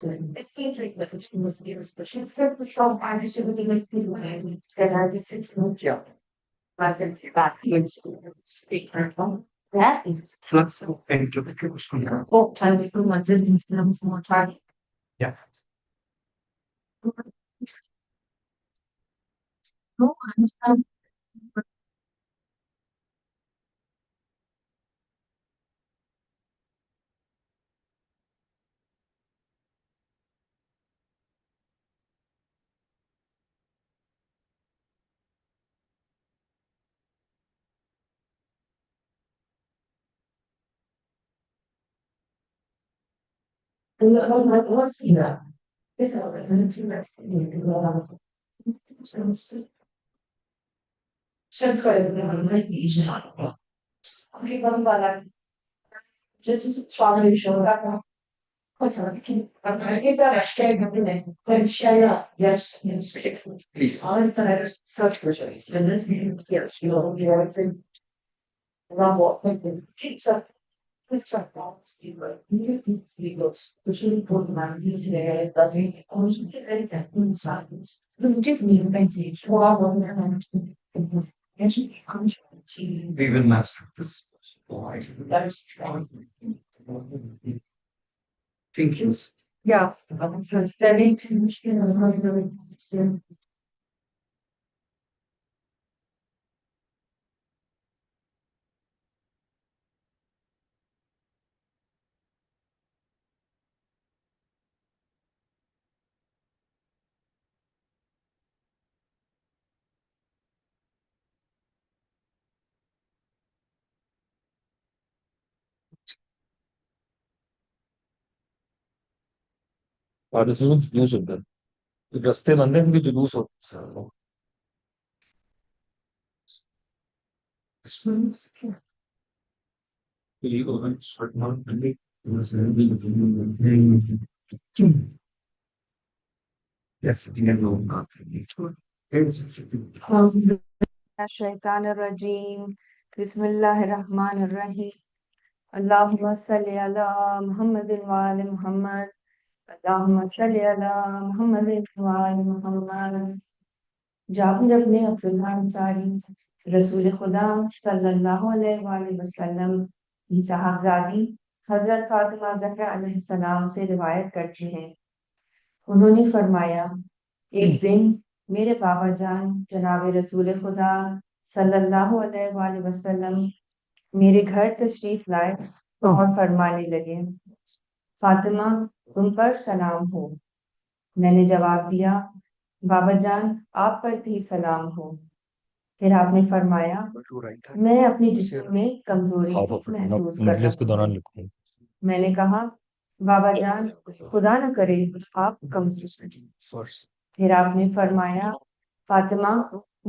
Es geht nicht, was ich muss ihres Geschäftsführer schon eine Stunde mit dem ja. Was im Privatleben speak for that is flexible and to the full time we want to do more time. Yeah. No, I'm what's here? This is the Okay, one bala. Just swallow show that. Please. Search for choice. And then yes, you're rumble. Keeps up. It's a false keyword. Eagles, which is important. Today, but we also get that inside. Just me, thank you. We will master this. That is strong. Thank you. Yeah. So studying to understand. Partisans use of them. رستے بندے ان کے جلوس ہوتے ہیں الشیطان الرجیم بسم اللہ الرحمن الرحیم اللہم صلی علی محمد وآل محمد اللہم صلی علی محمد وآل محمد جابر بن عبداللہ انصاری رسول خدا صلی اللہ علیہ وآلہ وسلم کی صحابزادی حضرت فاطمہ زہرا علیہ السلام سے روایت کرتی ہیں، انہوں نے فرمایا ایک دن میرے بابا جان جناب رسول خدا صلی اللہ علیہ وآلہ وسلم میرے گھر تشریف لائے اور فرمانے لگے فاطمہ تم پر سلام ہو۔ میں نے جواب دیا بابا جان آپ پر بھی سلام ہو۔ پھر آپ نے فرمایا میں اپنی جسم میں کمزوری محسوس کرتا ہوں۔ میں نے کہا بابا جان خدا نہ کرے آپ کمزور۔ پھر آپ نے فرمایا فاطمہ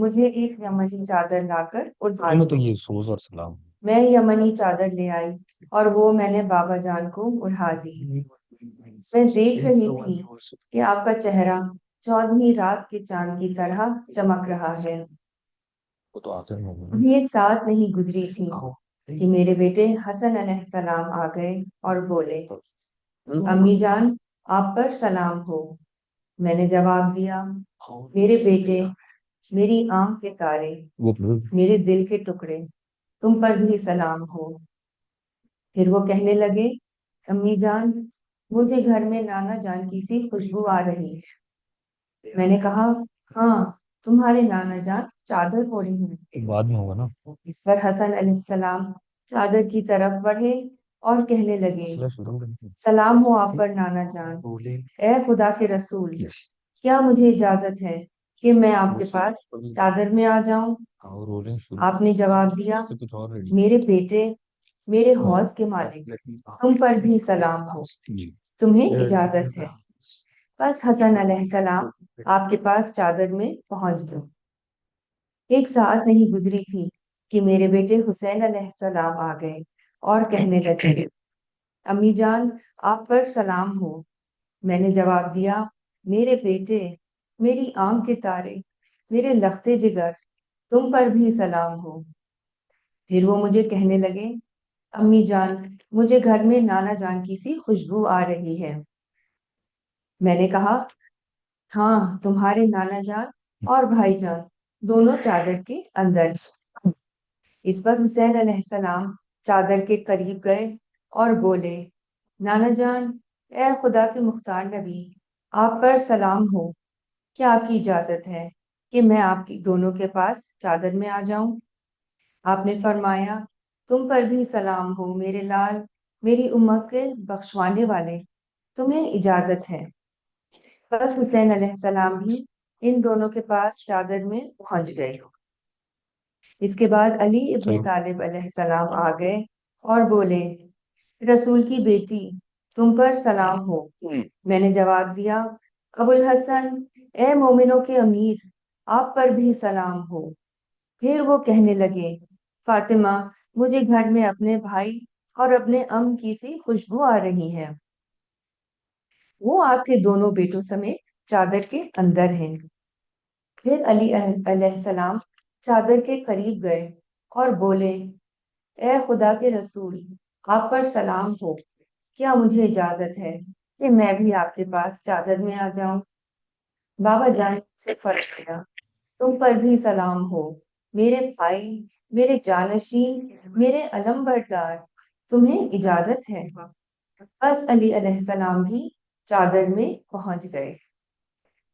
مجھے ایک یمنی چادر لا کر اٹھا دو۔ میں یمنی چادر لے آئی اور وہ میں نے بابا جان کو اڑا دی۔ میں دیکھ رہی تھی کہ آپ کا چہرہ 14ویں رات کے چاند کی طرح چمک رہا ہے۔ ابھی ایک ساتھ نہیں گزری تھی کہ میرے بیٹے حسن علیہ السلام آ گئے اور بولے امی جان آپ پر سلام ہو۔ میں نے جواب دیا میرے بیٹے میری آنکھ کے تارے میرے دل کے ٹکڑے تم پر بھی سلام ہو۔ پھر وہ کہنے لگے امی جان مجھے گھر میں نانا جان کی سی خوشبو آ رہی ہے۔ میں نے کہا ہاں تمہارے نانا جان چادر اوڑھے ہیں۔ بعد میں ہوگا نا۔ اس پر حسن علیہ السلام چادر کی طرف بڑھے اور کہنے لگے سلام ہو آپ پر نانا جان۔ اے خدا کے رسول کیا مجھے اجازت ہے کہ میں آپ کے پاس چادر میں آ جاؤں؟ آپ نے جواب دیا میرے بیٹے میرے حوض کے مالک تم پر بھی سلام ہو، تمہیں اجازت ہے۔ بس حسن علیہ السلام آپ کے پاس چادر میں پہنچ گئے۔ ایک ساعت نہیں گزری تھی کہ میرے بیٹے حسین علیہ السلام آ گئے اور کہنے لگے امی جان آپ پر سلام ہو۔ میں نے جواب دیا میرے بیٹے میری آنکھ کے تارے میرے لختے جگر تم پر بھی سلام ہو۔ پھر وہ مجھے کہنے لگے امی جان مجھے گھر میں نانا جان کی سی خوشبو آ رہی ہے۔ میں نے کہا ہاں تمہارے نانا جان اور بھائی جان دونوں چادر کے اندر۔ اس پر حسین علیہ السلام چادر کے قریب گئے اور بولے نانا جان، اے خدا کے مختار نبی، آپ پر سلام ہو، کیا آپ کی اجازت ہے کہ میں آپ کی دونوں کے پاس چادر میں آ جاؤں؟ آپ نے فرمایا تم پر بھی سلام ہو میرے لال، میری امت کے بخشوانے والے، تمہیں اجازت ہے۔ بس حسین علیہ السلام بھی ان دونوں کے پاس چادر میں پہنچ گئے۔ اس کے بعد علی ابن طالب علیہ السلام آ گئے اور بولے رسول کی بیٹی تم پر سلام ہو۔ میں نے جواب دیا ابو الحسن، اے مومنوں کے امیر، آپ پر بھی سلام ہو۔ پھر وہ کہنے لگے فاطمہ، مجھے گھر میں اپنے بھائی اور اپنے ام کی سی خوشبو آ رہی ہے، وہ آپ کے دونوں بیٹوں سمیت چادر کے اندر ہیں۔ پھر علی علیہ السلام چادر کے قریب گئے اور بولے اے خدا کے رسول، آپ پر سلام ہو، کیا مجھے اجازت ہے کہ میں بھی آپ کے پاس چادر میں آ جاؤں؟ بابا جان سے فرق گیا تم پر بھی سلام ہو میرے بھائی، میرے جانشین، میرے علم بردار، تمہیں اجازت ہے۔ بس علی علیہ السلام بھی چادر میں پہنچ گئے۔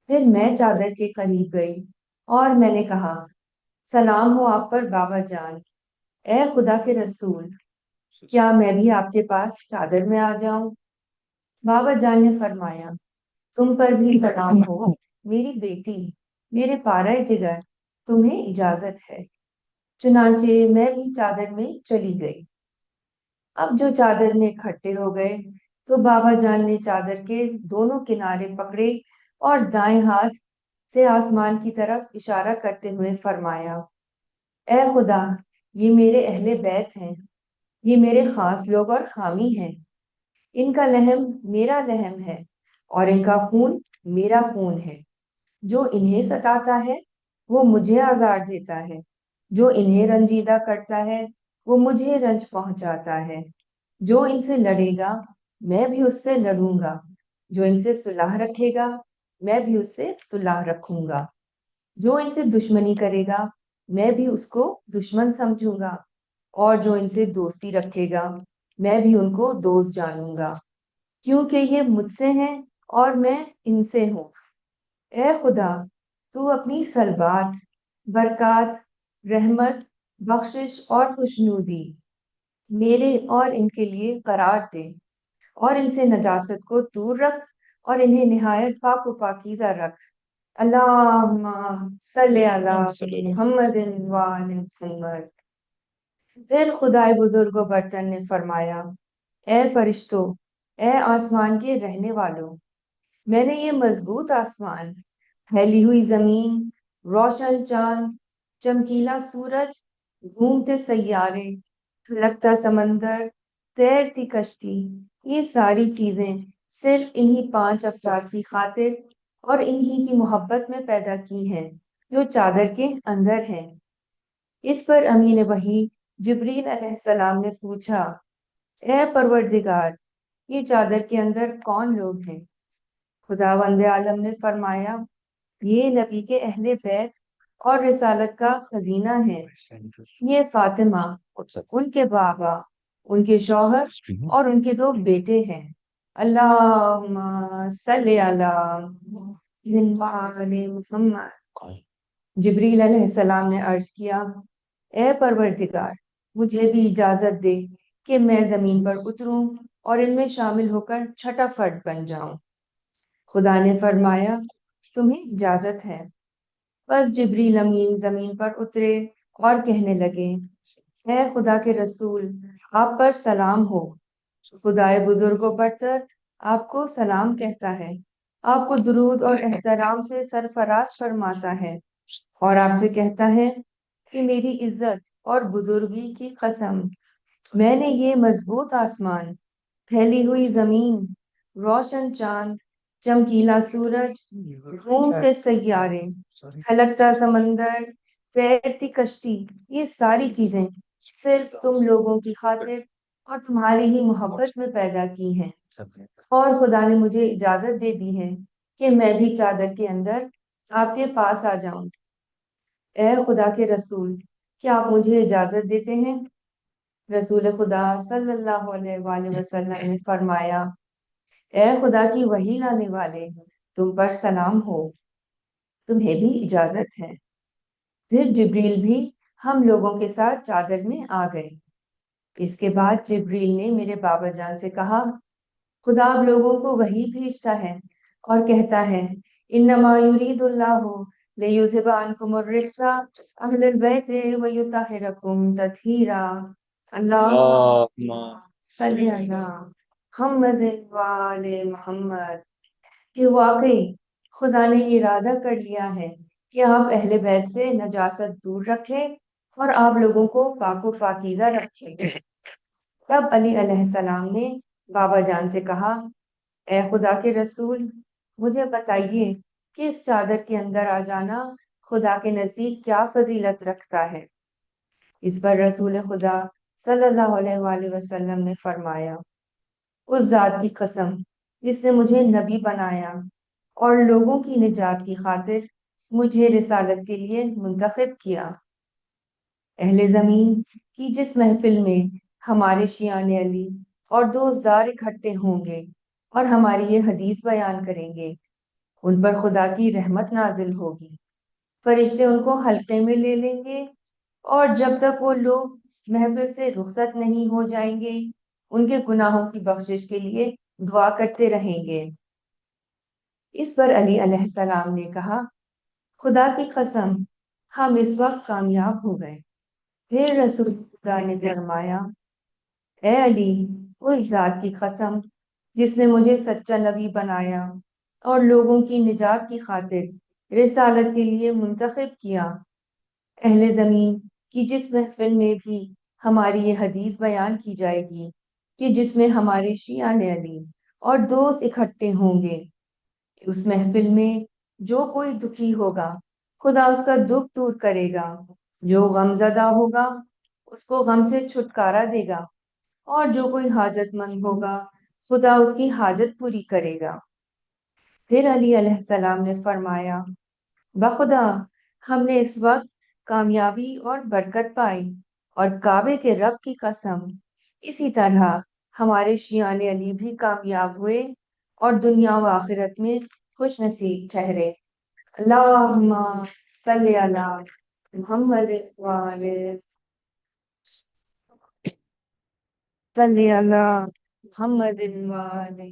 پھر میں چادر کے قریب گئی اور میں نے کہا سلام ہو آپ پر بابا جان، اے خدا کے رسول، کیا میں بھی آپ کے پاس چادر میں آ جاؤں؟ بابا جان نے فرمایا تم پر بھی سلام ہو میری بیٹی، میرے پارہ جگر، تمہیں اجازت ہے۔ چنانچہ میں بھی چادر میں چلی گئی۔ اب جو چادر میں اکٹھے ہو گئے تو بابا جان نے چادر کے دونوں کنارے پکڑے اور دائیں ہاتھ سے آسمان کی طرف اشارہ کرتے ہوئے فرمایا اے خدا، یہ میرے اہل بیت ہیں، یہ میرے خاص لوگ اور حامی ہیں، ان کا لحم میرا لحم ہے اور ان کا خون میرا خون ہے۔ جو انہیں ستاتا ہے وہ مجھے آزار دیتا ہے، جو انہیں رنجیدہ کرتا ہے وہ مجھے رنج پہنچاتا ہے۔ جو ان سے لڑے گا میں بھی اس سے لڑوں گا، جو ان سے صلح رکھے گا میں بھی اس سے صلح رکھوں گا، جو ان سے دشمنی کرے گا میں بھی اس کو دشمن سمجھوں گا، اور جو ان سے دوستی رکھے گا میں بھی ان کو دوست جانوں گا، کیونکہ یہ مجھ سے ہیں اور میں ان سے ہوں۔ اے خدا، تو اپنی صلوات، برکات، رحمت، بخشش اور خوشنودی میرے اور ان کے لیے قرار دے، اور ان سے نجاست کو دور رکھ اور انہیں نہایت پاک و پاکیزہ رکھ۔ اللہم صلی علی محمد وآل محمد۔ پھر خدائے بزرگ و برتر نے فرمایا اے فرشتو، اے آسمان کے رہنے والوں، میں نے یہ مضبوط آسمان، پھیلی ہوئی زمین، روشن چاند، چمکیلا سورج، گھومتے سیارے، پھلکتا سمندر، تیرتی کشتی، یہ ساری چیزیں صرف انہی 5 افراد کی خاطر اور انہی کی محبت میں پیدا کی ہیں جو چادر کے اندر ہیں۔ اس پر امین وحی جبریل علیہ السلام نے پوچھا اے پروردگار، یہ چادر کے اندر کون لوگ ہیں؟ خداوند عالم نے فرمایا یہ نبی کے اہل بیت اور رسالت کا خزینہ ہے، یہ فاطمہ، ان کے بابا، ان کے شوہر اور ان کے 2 بیٹے ہیں۔ اللہم صلی علی محمد۔ جبریل علیہ السلام نے عرض کیا اے پروردگار، مجھے بھی اجازت دے کہ میں زمین پر اتروں اور ان میں شامل ہو کر چھٹا فرد بن جاؤں۔ خدا نے فرمایا تمہیں اجازت ہے۔ بس جبریل امین زمین پر اترے اور کہنے لگے اے خدا کے رسول، آپ پر سلام ہو۔ خدائے بزرگ و برتر آپ کو سلام کہتا ہے، آپ کو درود اور احترام سے سرفراز فرماتا ہے اور آپ سے کہتا ہے کہ میری عزت اور بزرگی کی قسم، میں نے یہ مضبوط آسمان، پھیلی ہوئی زمین، روشن چاند، چمکیلا سورج، گھومتے سیارے، پھلکتا سمندر، تیرتی کشتی، یہ ساری چیزیں صرف تم لوگوں کی خاطر اور تمہاری ہی محبت میں پیدا کی ہیں۔ اور خدا نے مجھے اجازت دے دی ہے کہ میں بھی چادر کے اندر آپ کے پاس آ جاؤں۔ اے خدا کے رسول، کیا آپ مجھے اجازت دیتے ہیں؟ رسول خدا صلی اللہ علیہ وآلہ وسلم نے فرمایا، اے خدا کی وحی لانے والے، تم پر سلام ہو، تمہیں بھی اجازت ہے۔ پھر جبریل بھی ہم لوگوں کے ساتھ چادر میں آ گئے۔ اس کے بعد جبریل نے میرے بابا جان سے کہا، خدا آپ لوگوں کو وحی بھیجتا ہے اور کہتا ہے، انما یرید اللہ لیذھب عنکم الرجس اہل البیت ویطہرکم تطہیرا۔ اللہ صلی علی محمد وآل محمد۔ کہ واقعی خدا نے ارادہ کر لیا ہے کہ آپ اہل بیت سے نجاست دور رکھیں اور آپ لوگوں کو پاک و پاکیزہ رکھیں۔ تب علی علیہ السلام نے بابا جان سے کہا، اے خدا کے رسول، مجھے بتائیے کہ اس چادر کے اندر آ جانا خدا کے نزدیک کیا فضیلت رکھتا ہے؟ اس پر رسول خدا صلی اللہ علیہ وآلہ وسلم نے فرمایا، اس ذات کی قسم جس نے مجھے نبی بنایا اور لوگوں کی نجات کی خاطر مجھے رسالت کے لیے منتخب کیا۔ اہل زمین کی جس محفل میں ہمارے شیعان علی اور دوستدار اکٹھے ہوں گے اور ہماری یہ حدیث بیان کریں گے، ان پر خدا کی رحمت نازل ہوگی، فرشتے ان کو حلقے میں لے لیں گے، اور جب تک وہ لوگ محفل سے رخصت نہیں ہو جائیں گے ان کے گناہوں کی بخشش کے لیے دعا کرتے رہیں گے۔ اس پر علی علیہ السلام نے کہا، خدا کی قسم ہم اس وقت کامیاب ہو گئے۔ پھر رسول خدا نے فرمایا، اے علی، اس ذات کی قسم جس نے مجھے سچا نبی بنایا اور لوگوں کی نجات کی خاطر رسالت کے لیے منتخب کیا، اہل زمین کی جس محفل میں بھی ہماری یہ حدیث بیان کی جائے گی کہ جس میں ہمارے شیعان علی اور دوست اکٹھے ہوں گے، اس محفل میں جو کوئی دکھی ہوگا خدا اس کا دکھ دور کرے گا، جو غم زدہ ہوگا اس کو غم سے چھٹکارا دے گا، اور جو کوئی حاجت مند ہوگا خدا اس کی حاجت پوری کرے گا۔ پھر علی علیہ السلام نے فرمایا، بخدا ہم نے اس وقت کامیابی اور برکت پائی، اور کعبے کے رب کی قسم اسی طرح ہمارے شیعان علی بھی کامیاب ہوئے اور دنیا و آخرت میں خوش نصیب ٹھہرے۔ اللہم صلی علی محمد وآلہ صلی علی محمد وآلہ۔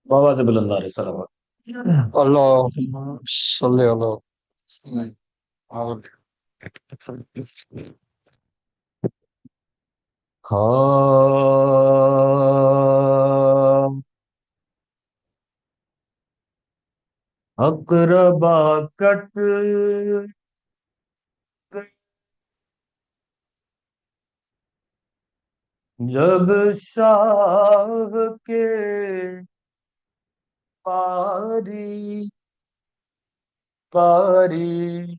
بابا سے بلند آ رہے سلام اللہ صلی اللہ ہاں اقربا کٹ جب شاہ کے پاری پاری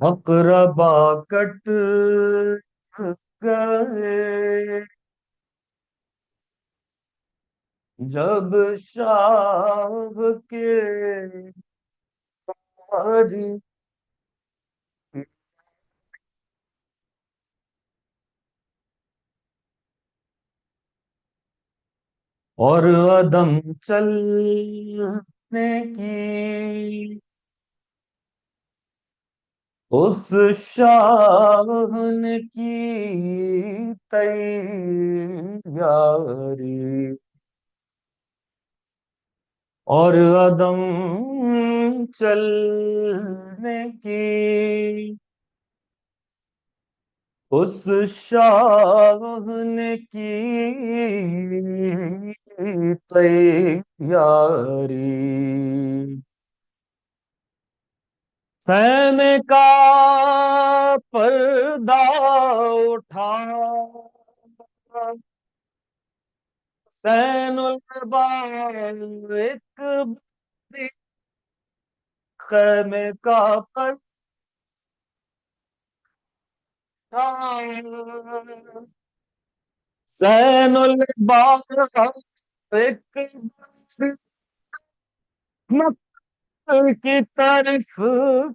اقربا کٹ گئے جب شاہ کے پاری اور عدم چلنے کی اس شاہ نے کی تیاری، اور عدم چلنے کی اس شاہ نے کی تیاری، خیمے کا پردہ اٹھا حسین البار ایک خیمے کا پر زین البار ایک مکر کی طرف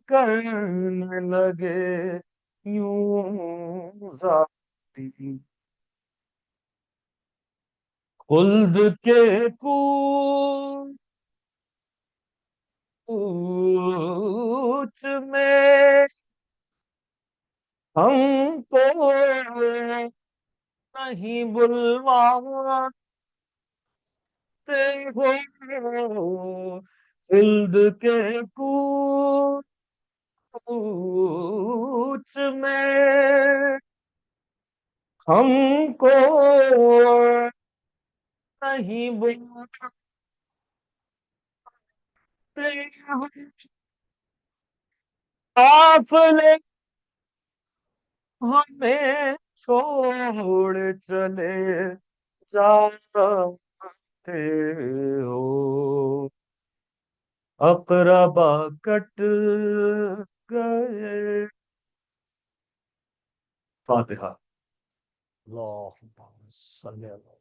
کرنے لگے یوں ذاتی خلد کے کوچ میں ہم کو نہیں بلواتے ہو خلد کے کوچ میں ہم کو نہیں بلواتے ہو قافلے ہمیں چھوڑ چلے جاتے ہو اقربا کٹ گئے. فاتحہ. اللہم صلی اللہ.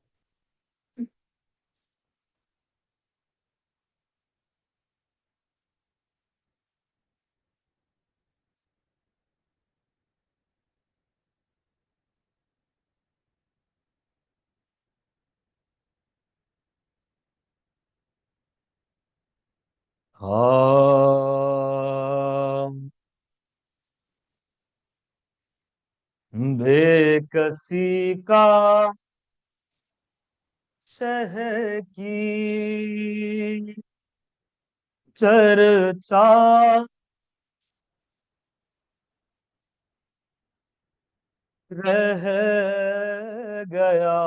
ہاں بے کسی کا شہ کی چرچا رہ گیا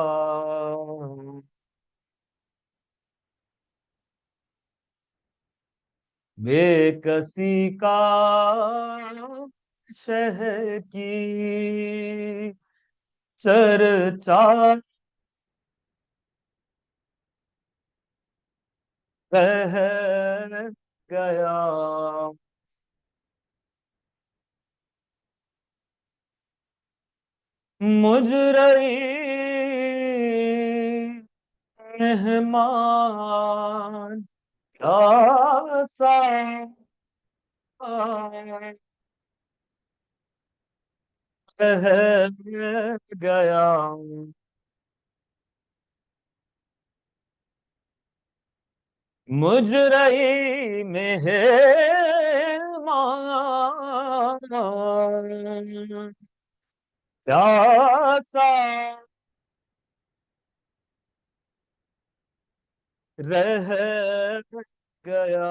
بے کسی کا شہ کی چرچا رہ گیا مجرئی مہمان کیا سا رہ گیا مجرئی مہمان پیاسا رہ گیا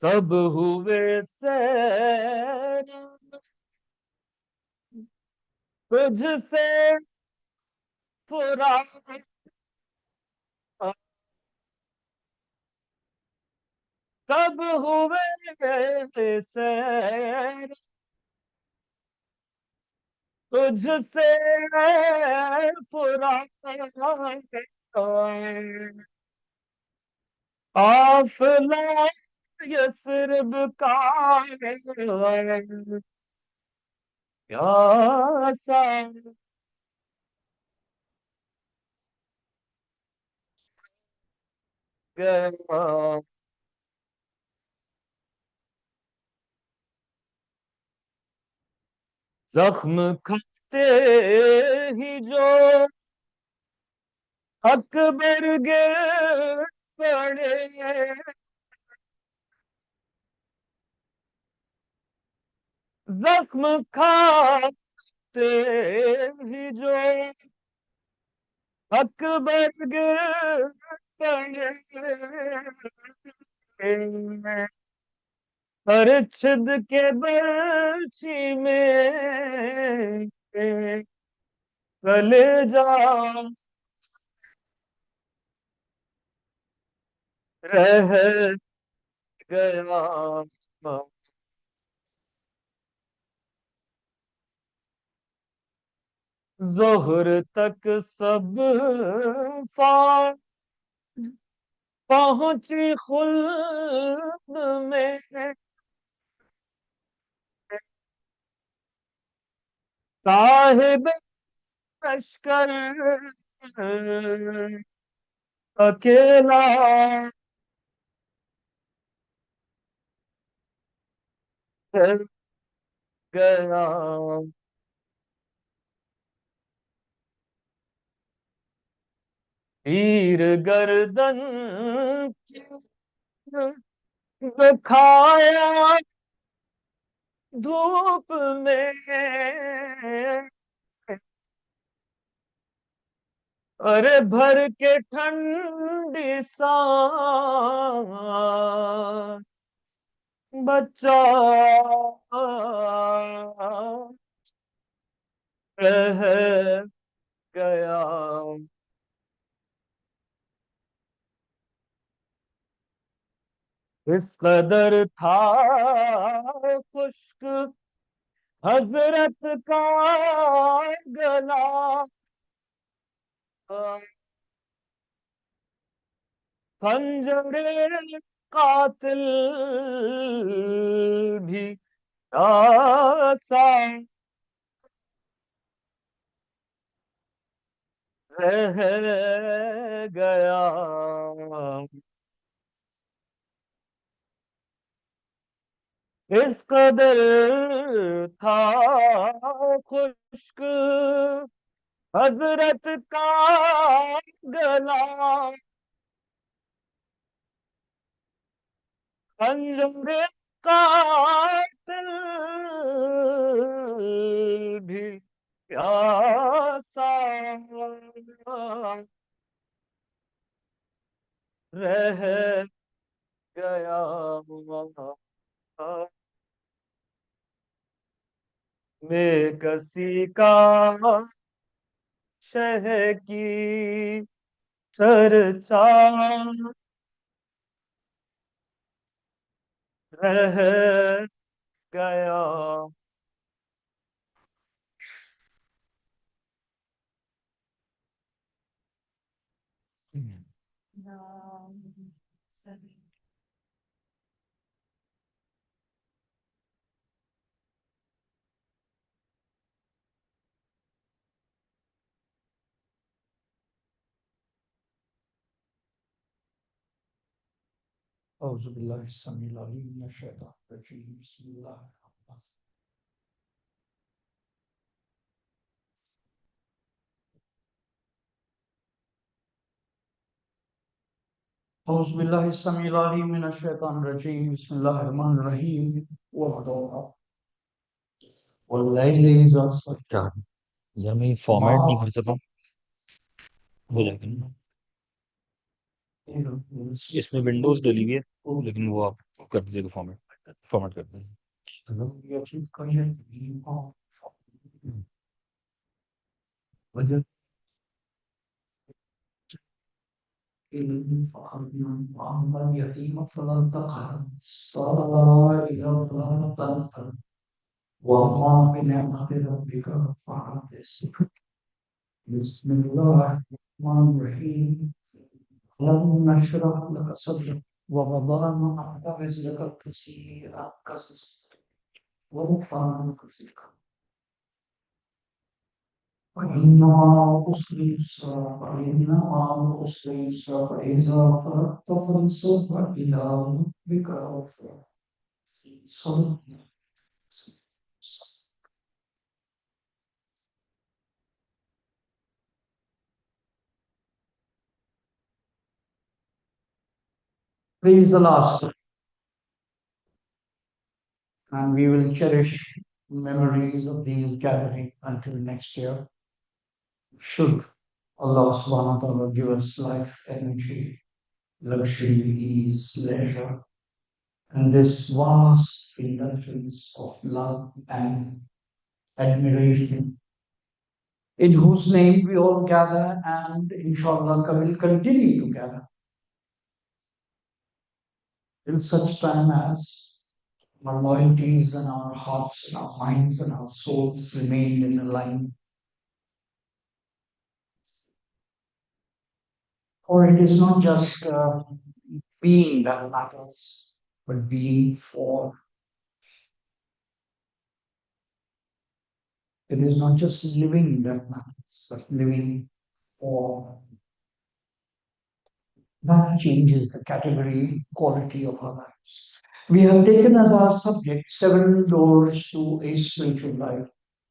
سب ہوئے سیر تجھ سے پورا سب ہوئے سیر تجھ سے پورا قافلہ یثرب کا پیاسا گیا زخم کھاتے ہی جو اکبر گر پڑے زخم کھاتے ہی جو اکبر گر پڑے ارچھد کے برچی میں کلیجا رہ گیا ظہر تک سب فا پہنچی خلد میں صاحب لشکر اکیلا چل گیا تیر گردن دکھایا دھوپ میں ارے بھر کے ٹھنڈی سان بچہ رہ گیا اس قدر تھا خشک حضرت کا گلا خنجر قاتل بھی آسان رہ گیا اس قدر تھا خشک حضرت کا گلا خنجر قاتل بھی پیاسا رہ گیا بے کسی کا شہ کی چرچا رہ گیا أعوذ بالله السميع العليم من الشيطان الرجيم بسم الله الرحمن الرحيم أعوذ بالله السميع العليم من الشيطان الرجيم بسم الله الرحمن الرحيم والضحى والليل إذا سجى کیا یار میں یہ فارمیٹ نہیں کر سکا ہو جائے گا نا اس میں ونڈوز ڈلی ہوئی ہے لیکن وہ آپ کر دیجیے گا فارمیٹ کر دیں وجد وأما اليتيم فلا تقهر السائل فلا تنهر وأما بنعمة ربك فحدث بسم الله الرحمن الرحيم ألم نشرح لك صدرك ووضعنا عنك وزرك كثيرا ورفعنا لك ذكرك فإن مع العسر يسرا فإن مع العسر يسرا فإذا فرغت فانصب إلى ربك فارغب صدق الله. Please the last, and we will cherish memories of these gathering until next year. Should Allah subhanahu wa ta'ala give us life, energy, luxury, ease, leisure, and this vast indulgence of love and admiration, in whose name we all gather and inshallah will continue to gather till such time as our loyalties and our hearts and our minds and our souls remain in alignment Or it is not just being that matters, but being for. It is not just living that matters, but living for. That changes the category quality of our lives. We have taken as our subject 7 doors to a spiritual life.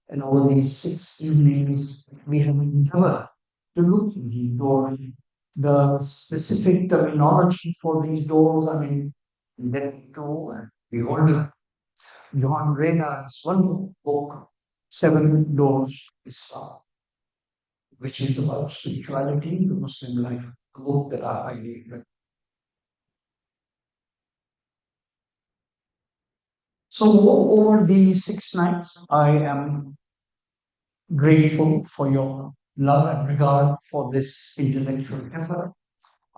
And over these 6 evenings, we have endeavored to look at these doors. The specific terminology for these doors, I mean, let me go and behold, John Rayner's one book, 7 Doors to Islam, which is about spirituality, the Muslim life, a book that I highly recommend. So over these 6 nights, I am grateful for your love and regard for this intellectual effort.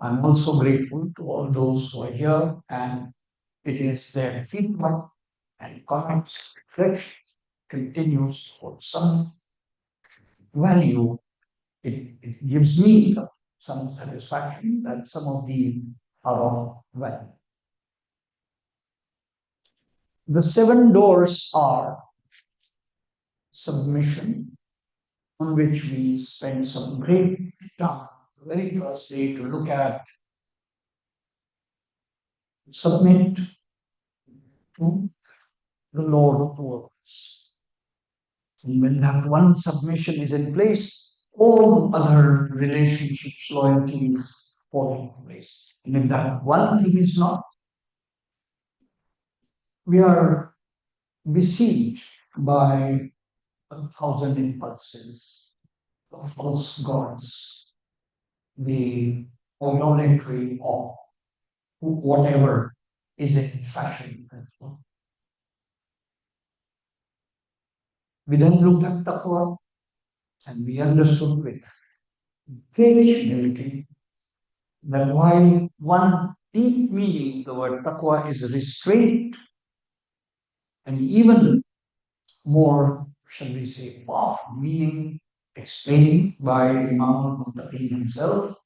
I'm also grateful to all those who are here, and it is their feedback and comments, reflections, continues to hold some value. It gives me some satisfaction that some of these are of value. The 7 doors are submission, on which we spend some great time, the very first day, to look at, submit to the Lord of the worlds. And when that one submission is in place, all other relationships, loyalties fall into place. And if that one thing is not, we are besieged by 1,000 impulses, the false gods, the idolatry of whatever is in fashion. We then looked at taqwa and we understood with great humility that while one deep meaning of the word taqwa is restraint, and even more, shall we say, powerful meaning explained by Imam al-Muttaqi himself,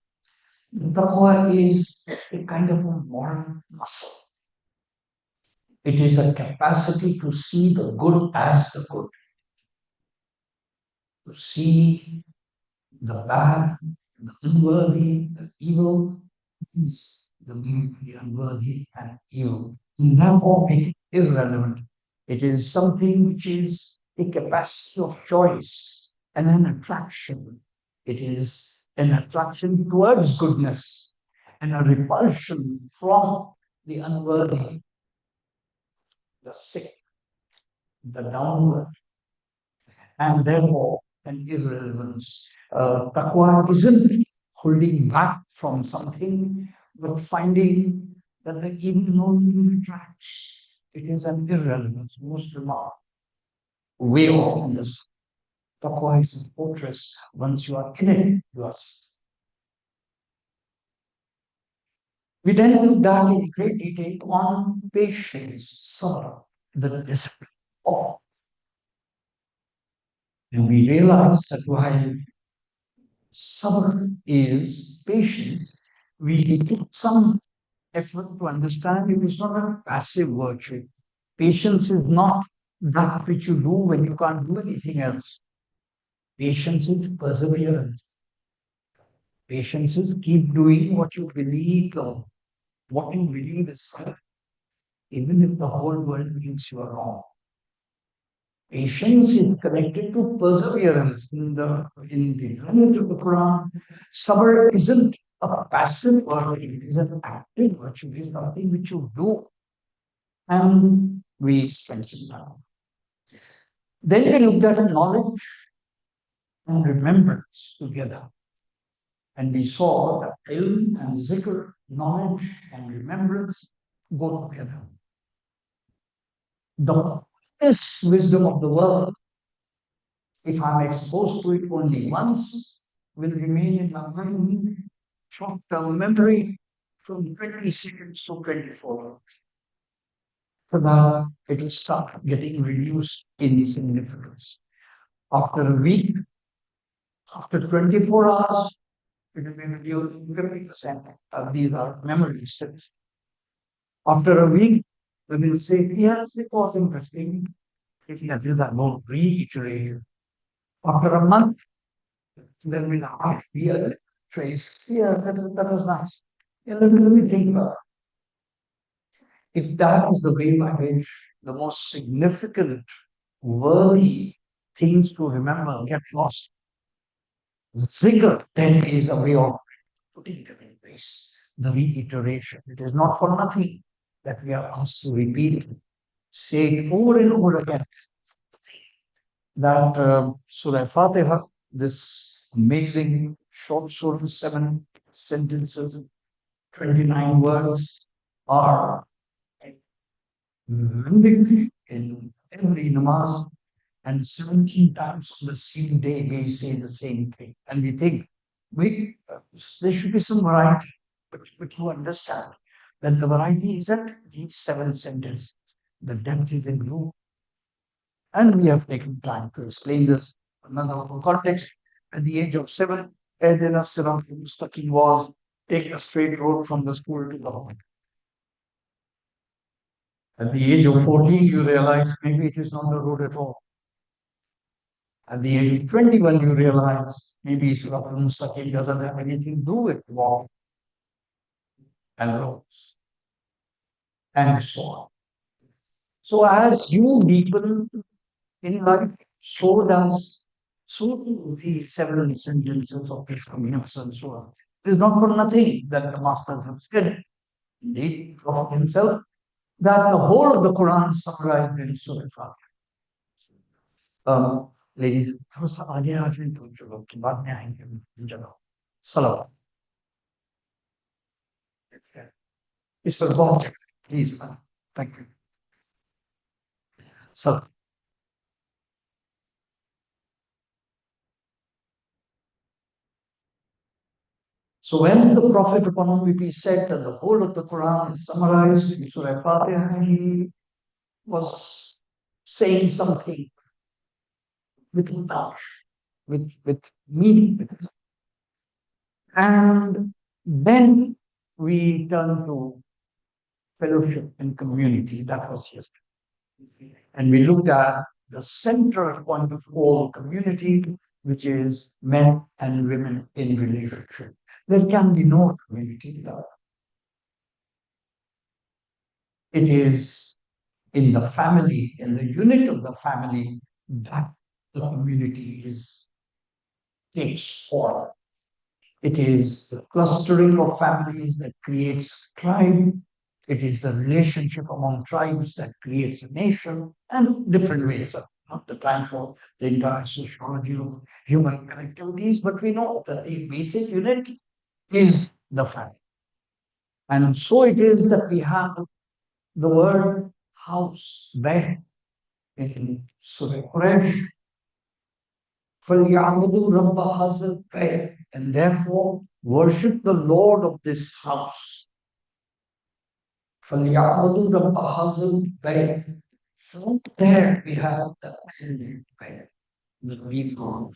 the taqwa is a kind of a moral muscle. It is a capacity to see the good as the good, to see the bad, the unworthy, the evil, is the mean, the unworthy, and evil. And therefore make it irrelevant. It is something which is a capacity of choice and an attraction. It is an attraction towards goodness and a repulsion from the unworthy, the sick, the downward, and therefore an irrelevance. Taqwa isn't holding back from something, but finding that the evil no longer attracts. It is an irrelevance, most remarkable way of understanding. Taqwa is a fortress. Once you are in it, you are safe. We then looked at in great detail on patience, sabr, the discipline of. And we realized that while sabr is patience, we took some effort to understand it is not a passive virtue. Patience is not that which you do when you can't do anything else. Patience is perseverance. Patience is keep doing what you believe or what you believe is right, even if the whole world thinks you are wrong. Patience is connected to perseverance. In the language of the Quran, sabr isn't a passive virtue, it is an active virtue, it is something which you do. And we spent some time. Then we looked at knowledge and remembrance together. And we saw that ilm and zikr, knowledge and remembrance, go together. The best wisdom of the world, if I'm exposed to it only once, will remain in my mind, short-term memory, from 20 seconds to 24 hours. For that, it will start getting reduced in significance. After a week, after 24 hours, it will be reduced 50%. These are memory still. After a week, we will say, yes, it was interesting. If that is a more reiterate. After a month, then we'll be a trace. Yeah, that was nice. Yeah, let me think about it. If that is the way by which the most significant, worthy things to remember get lost, zikr then is a way of putting them in place. The reiteration. It is not for nothing that we are asked to repeat, say it over and over again. That Surah Fatiha, this amazing short surah, 7 sentences, 29 words, are mandatory in every namaz, and 17 times on the same day we say the same thing. And we think there should be some variety, but you understand that the variety isn't these 7 sentences. The depth is in you. And we have taken time to explain this. Another context, at the age of 7, Edina Sirat Mustaqim was take a straight road from the school to the home. At the age of 14, you realize maybe it is not the road at all. At the age of 21, you realize maybe Sirat Mustaqim doesn't have anything to do with walk and roads, and so on. So as you deepen in life, so do these 7 sentences of this magnificent surah. It is not for nothing that the masters have said, indeed, Prophet himself, that the whole of the Quran is summarized in Surah Fatiha. Ladies, थोड़ा सा आगे आ जाए तो जो लोग की बाद में आएंगे जगह सलावत इस पर बहुत please thank you Salawat. So when the Prophet upon whom be peace said that the whole of the Quran is summarized in Surah Fatiha, he was saying something with touch, with meaning. And then we turn to fellowship and community. That was yesterday. And we looked at the central point of all community, which is men and women in relationship. There can be no community without. It is in the family, in the unit of the family, that the community takes form. It is the clustering of families that creates a tribe. It is the relationship among tribes that creates a nation, and different ways. Not the time for the entire sociology of human connectivities, but we know that the basic unit is the family. And so it is that we have the word house, Bayt, in Surah Quraysh, فَلْيَعْبُدُوا رَبَّ هَذَا الْبَيْتِ, and therefore worship the Lord of this house. فَلْيَعْبُدُوا رَبَّ هَذَا الْبَيْتِ. From there we have the Bayt, the real God.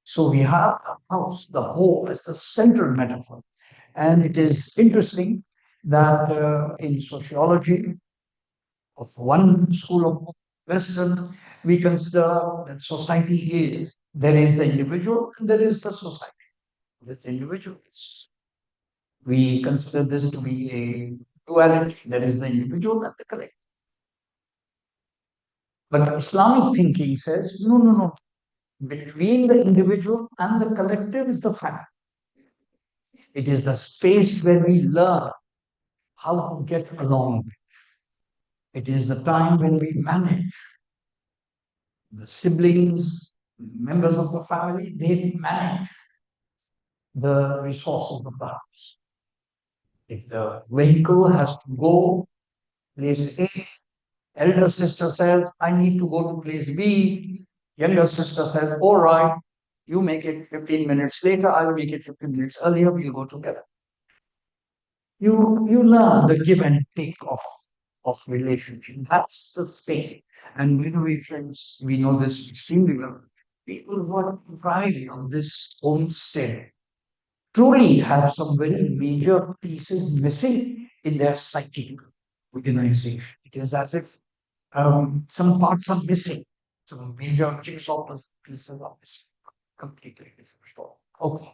So we have the house, the whole, as the central metaphor. And it is interesting that in sociology of one school of Western, we consider that society there is the individual and there is the society. This individual is. We consider this to be a duality. There is the individual and the collective. But Islamic thinking says, no. Between the individual and the collective is the family. It is the space where we learn how to get along with. It is the time when we manage. The siblings, members of the family, they manage the resources of the house. If the vehicle has to go place A, elder sister says, I need to go to place B. Younger sister says, all right, you make it 15 minutes later, I'll make it 15 minutes earlier, we'll go together. You learn the give and take of relationship. That's the space. And renovations, we know this extremely well. People who are deprived of this homestead truly have some very major pieces missing in their psychic organization. It is as if some parts are missing, some major jigsaw pieces are missing. Completely different story. Okay.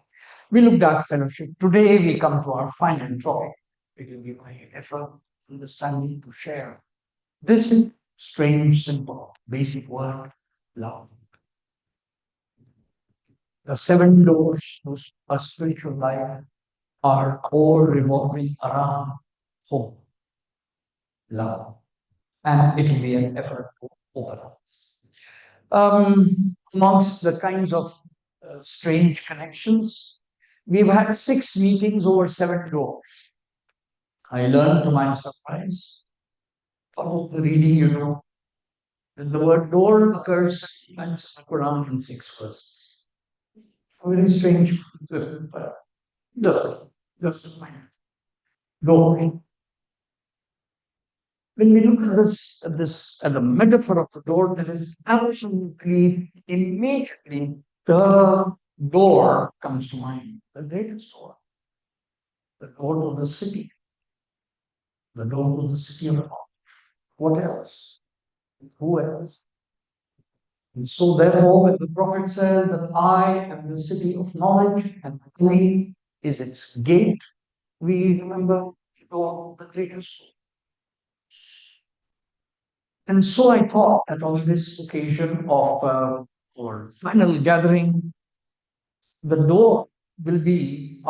We looked at fellowship. Today we come to our final topic. It will be my effort, understanding to share this strange, simple, basic word, love. The seven doors to a spiritual life are all revolving around home, love, and it will be an effort to open up. Amongst the kinds of strange connections, we've had 6 meetings over 7 doors. I learned to my surprise, follow the reading, that the word door occurs sometimes in the Quran in 6 verses. A very strange, but just mind. Door. When we look at at the metaphor of the door, there is absolutely, immediately, the door comes to mind, the greatest door, the door of the city, the door of the city of God. What else? Who else? And so, therefore, when the prophet says that I am the city of knowledge and Ali is its gate, we remember the door of the greatest. And so I thought that on this occasion of our final gathering, the door will be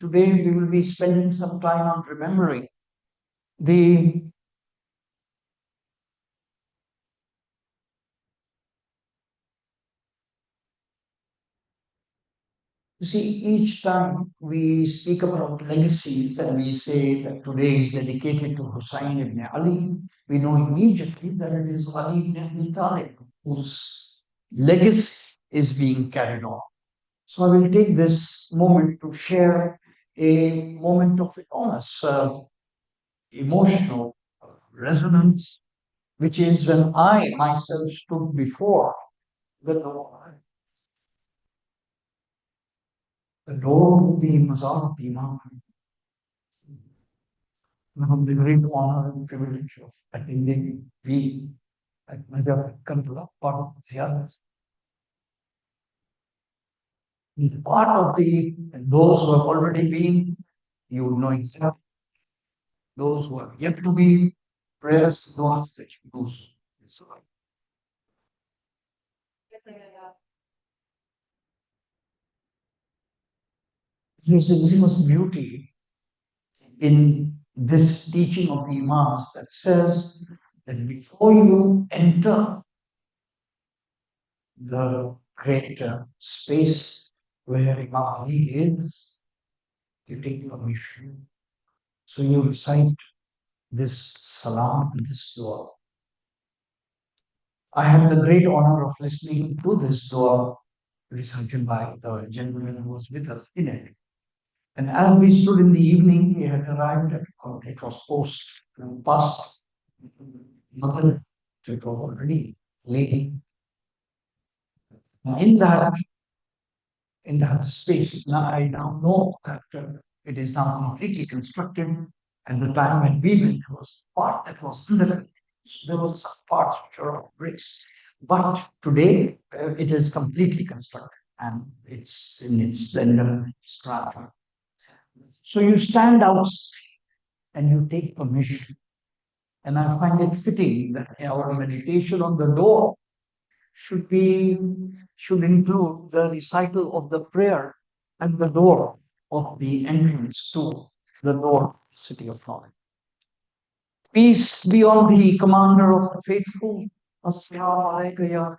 today we will be spending some time on remembering the You see, each time we speak about legacies and we say that today is dedicated to Hussein ibn Ali, we know immediately that it is Ali ibn Abi Talib whose legacy is being carried on. So I will take this moment to share a moment of enormous emotional resonance, which is when I myself stood before the door of the Mazar of the Imam. I have the great honor and privilege of attending the at Najar Karbala part of Ziyaras. Part of those who have already been, you would know exactly. Those who have yet to be, prayers, du'as that you do. So, there's enormous beauty in this teaching of the Imams that says that before you enter the great space where Imam Ali is, you take permission. So you recite this salam and this dua. I had the great honor of listening to this dua recited by the gentleman who was with us in it. And as we stood in the evening, we had arrived at, it was past Maghrib, so it was already late. And in that space, now I now know that it is now completely constructed. And the time when we went, there was part that was undeveloped. So there was some parts which are of bricks. But today, it is completely constructed and it's in its splendor structure. So you stand outside and you take permission. And I find it fitting that our meditation on the door should include the recital of the prayer at the door of the entrance to the door, city of knowledge. Peace be on the commander of the faithful. Assalamu alaikum ya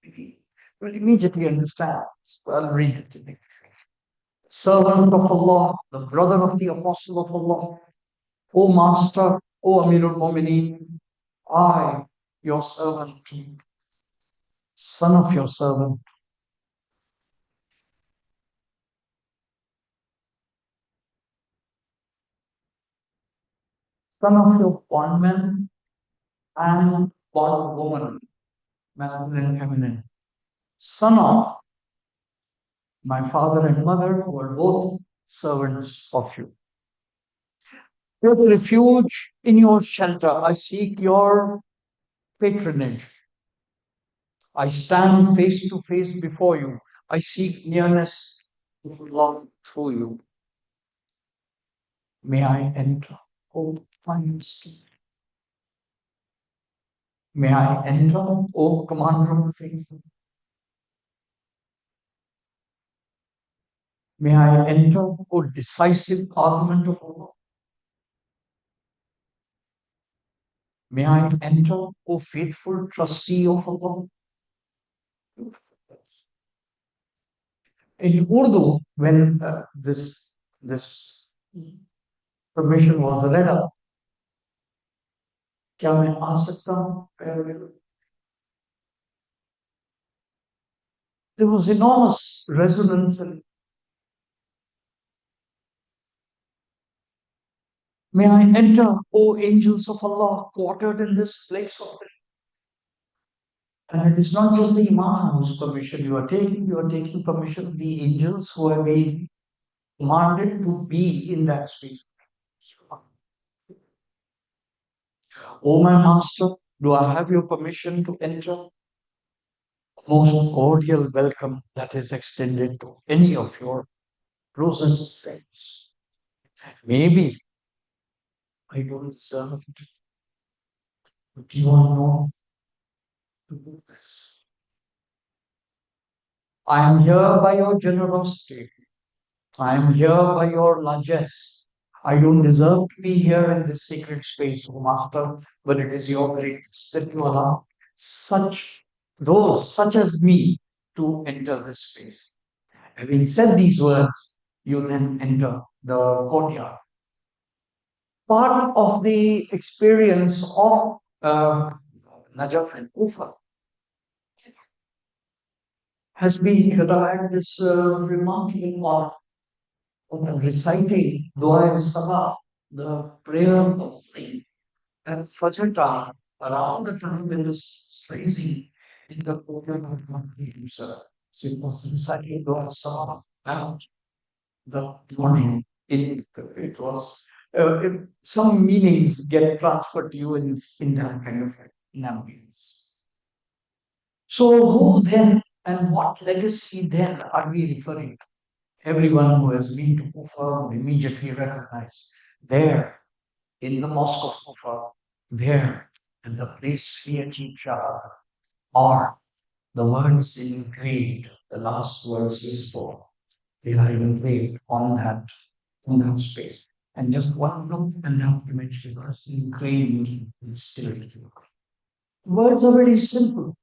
Rabbi. Will immediately understand. I'll read it in English. Servant of Allah, the brother of the apostle of Allah, O Master, O Amirul Mu'mineen, I, your servant, son of your servant, son of your bondman and bondwoman, masculine and feminine, son of my father and mother, who are both servants of you. Take refuge in your shelter. I seek your patronage. I stand face to face before you. I seek nearness of love through you. May I enter, O my master. May I enter, O commander of faithful. May I enter, O decisive argument of Allah. May I enter, O faithful trustee of Allah. In Urdu, when this permission was read out, क्या मैं आ सकता हूँ? There was enormous resonance and may I enter, O angels of Allah, quartered in this place of prayer. And it is not just the Imam whose permission you are taking permission of the angels who have been commanded to be in that space. O my master, do I have your permission to enter? Most cordial welcome that is extended to any of your closest friends. Maybe I don't deserve it, but you are known to do this. I am here by your generosity. I am here by your largesse. I don't deserve to be here in this sacred space, O Master, but it is your grace that you allow those such as me to enter this space. Having said these words, you then enter the courtyard. Part of the experience of Najaf and Kufa has been that I had this remarkable art of reciting Dua al-Sabah, the prayer of the morning, and Fajr time, around the time when this rising in the courtyard of Mahdi himself. So it was reciting Dua al-Sabah and the morning. It was some meanings get transferred to you in that kind of an ambience. So who then and what legacy then are we referring to? Everyone who has been to Kufa would immediately recognize there in the mosque of Kufa, there in the place we achieved Shahada, are the words engraved, the last words he spoke. They are engraved on that space. And just one look and that image becomes engraved in still. Words are very simple.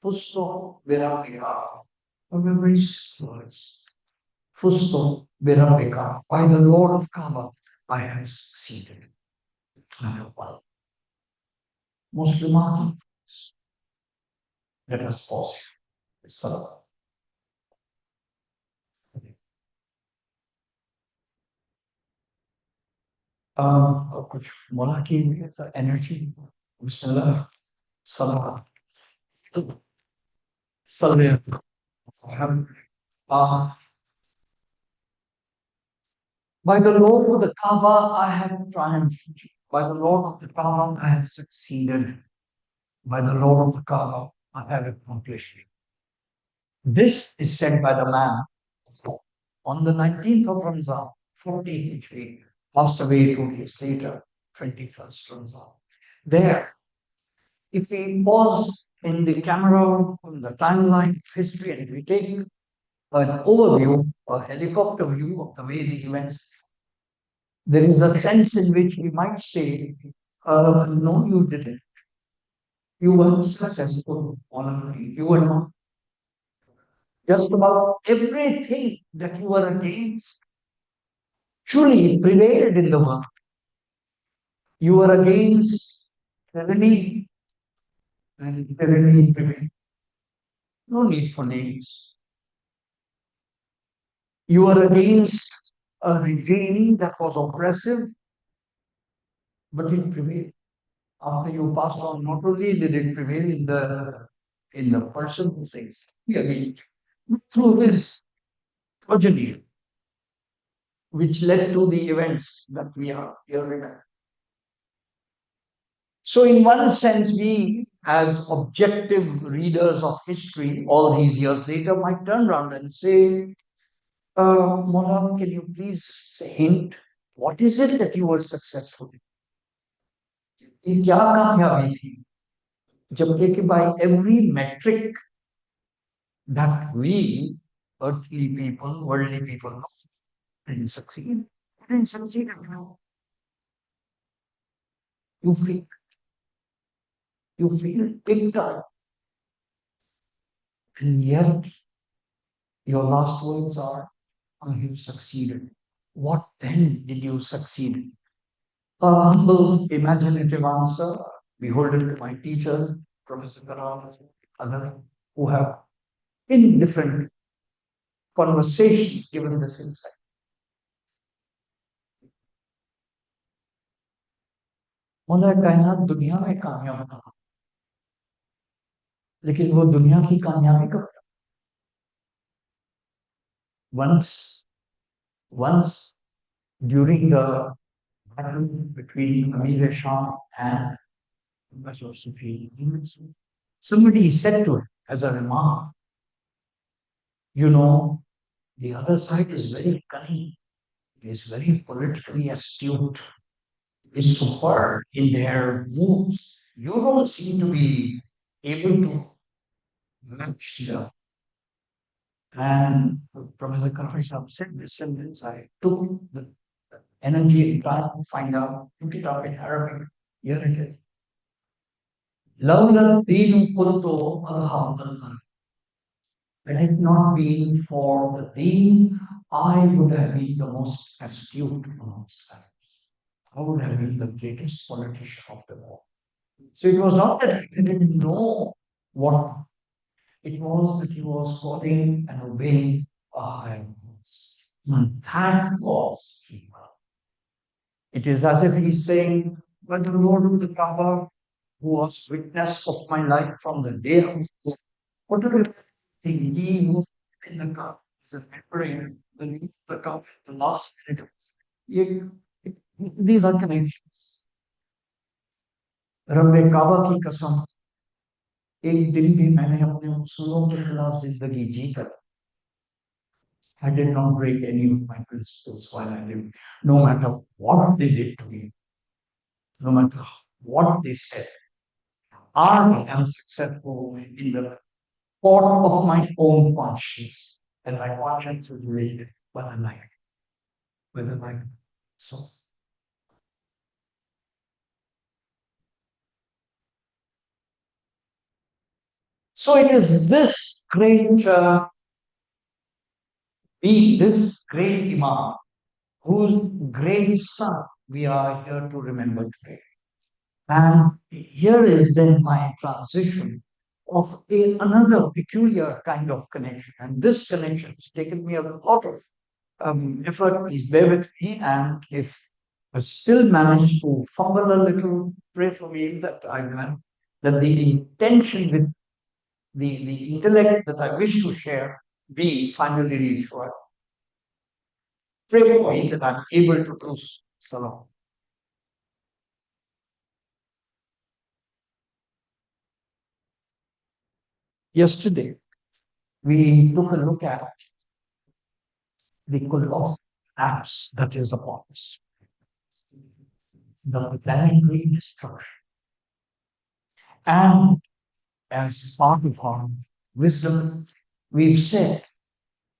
Fusto Virabhika. Very simple words. Fusto Virabhika. By the Lord of Kaaba, I have succeeded. I have won. Most remarkable. Let us pause here. Salah. कुछ बोला कि energy बिस्मिल्लाह सलाह by the Lord of the Kaaba I have triumphed. By the Lord of the Kaaba I have succeeded. By the Lord of the Kaaba I have accomplished. This is said by the man on the 19th of Ramzan, 40 Hijri, passed away 2 days later, 21st Ramzan. There, if we pause in the camera, on the timeline of history, and we take an overview, a helicopter view of the way the events, there is a sense in which we might say, no, you didn't. You were successful, honorary. You were not. Just about everything that you were against truly prevailed in the world. You were against tyranny, and tyranny prevailed. No need for names. You were against a regime that was oppressive, but it prevailed. After you passed on, not only did it prevail in the person who says, through his progeny. which led to the events that we are hearing. So, in one sense, we, as objective readers of history, all these years later, might turn around and say, Mona, can you please hint what is it that you were successful in? ये क्या कामयाबी थी जबकि कि by every metric that we earthly people, worldly people didn't succeed. Didn't succeed at all. You feel big time. And yet your last words are, I have succeeded. What then did you succeed in? A humble, imaginative answer, beholden to my teacher, Professor Karan, other who have in different conversations given this insight. मौला कायनात दुनिया में कामयाब था लेकिन वो दुनिया की कामयाबी कब once during the battle between Amir Shah and Professor Sufi, somebody said to him as a remark, you know, the other side is very cunning, is very politically astute, is superb in their moves. You don't seem to be able to match them. And Professor Karfai said this sentence. I took the energy and tried to find out, took it up in Arabic. Here it is. لولا الدين قلت أذهب الغرب. Had it not been for the deen, I would have been the most astute amongst Arabs. I would have been the greatest politician of them all. So it was not that he didn't know what, it was that he was following and obeying a higher cause. And that was Iman. It is as if he's saying, by the Lord of the Kaaba, who was witness of my life from the day of birth, whatever thing he was in the Kaaba is remembering the Kaaba, the last minute. These are connections. रब्बे काबा की कसम एक दिन भी मैंने अपने उसूलों के खिलाफ जिंदगी जी कर I did not break any of my principles while I lived, no matter what they did to me, no matter what they said. I am successful in the court of my own conscience, and my conscience is rated by the light. By the light. So it is this great this great Imam, whose great son we are here to remember today. And here is then my transition of another peculiar kind of connection. And this connection has taken me a lot of effort. Please bear with me. And if I still manage to fumble a little, pray for me that that the intention with the intellect that I wish to share be finally reached. Pray for me that I'm able to do so. Yesterday, we took a look at the colossal collapse that is upon us, the planetary destruction. And as part of our wisdom, we've said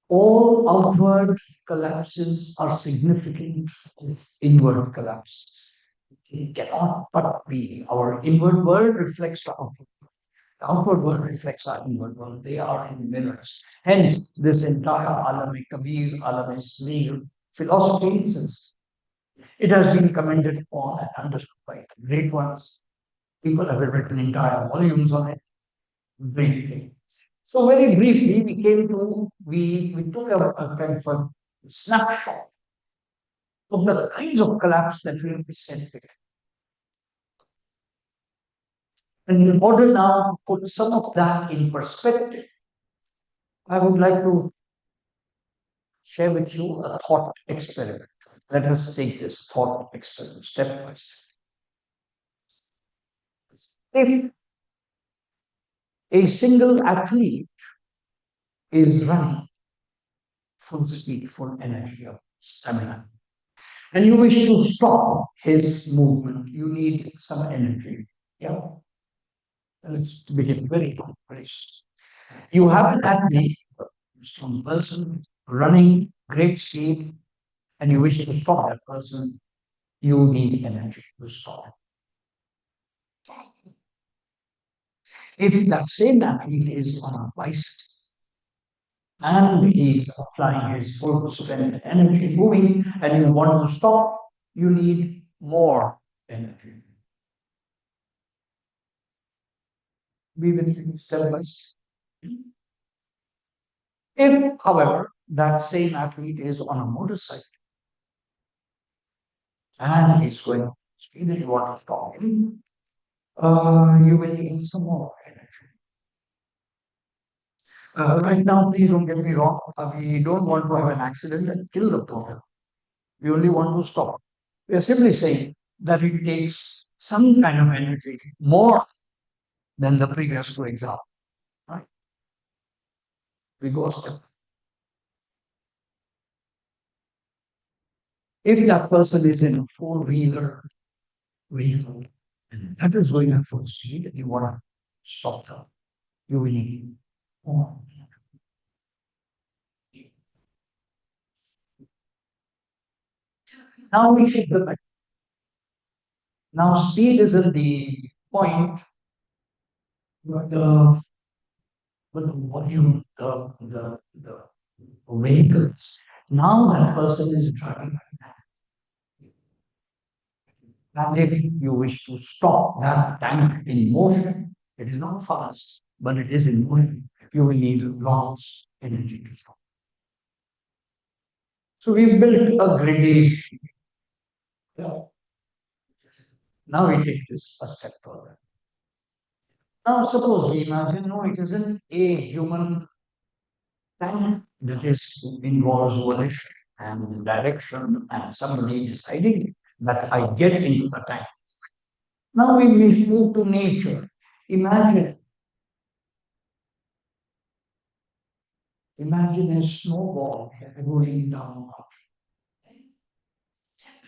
all outward collapses are significant of inward collapse. It cannot but be. Our inward world reflects the outward. The outward world reflects our inward world. They are in mirrors. Hence, this entire Alam-e-Kabir, Alam-e-Saghir philosophy exists. It has been commented upon and understood by the great ones. People have written entire volumes on it. Great thing. So very briefly, we took a kind of a snapshot of the kinds of collapse that will be sent with. And in order now to put some of that in perspective, I would like to share with you a thought experiment. Let us take this thought experiment step by step. If a single athlete is running full speed, full energy of stamina, and you wish to stop his movement, you need some energy. Yeah. Let's begin very. You have an athlete, a strong person, running great speed, and you wish to stop that person, you need energy to stop. If that same athlete is on a bicycle and he is applying his full strength and energy moving, and you want to stop, you need more energy. Be with me step by step. If, however, that same athlete is on a motorcycle and he's going speed and you want to stop him, you will need some more energy. Right now, please don't get me wrong. We don't want to have an accident and kill the person. We only want to stop. We are simply saying that it takes some kind of energy more than the previous two examples. Right? We go a step. If that person is in a four-wheeler vehicle and that is going at full speed and you want to stop them, you will need more. Now we shift the back. Now speed isn't the point, but the volume, the vehicles. Now that person is driving. And if you wish to stop that tank in motion, it is not fast, but it is in motion. You will need lots of energy to stop. So we built a gradation. Yeah. Now we take this a step further. Now suppose we imagine, no, it isn't a human tank that is involves volition and direction and somebody deciding that I get into the tank. Now we move to nature. Imagine a snowball rolling down.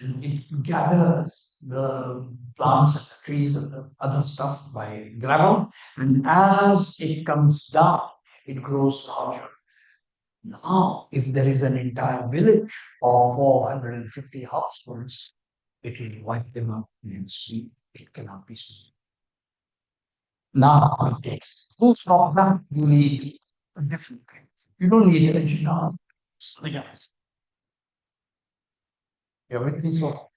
And it gathers the plants and the trees and the other stuff by gravel, and as it comes down, it grows larger. Now, if there is an entire village of 450 households, it will wipe them up in speed. It cannot be seen. Now it takes to stop that, you need a different kind. You don't need energy now, something else. You're with me so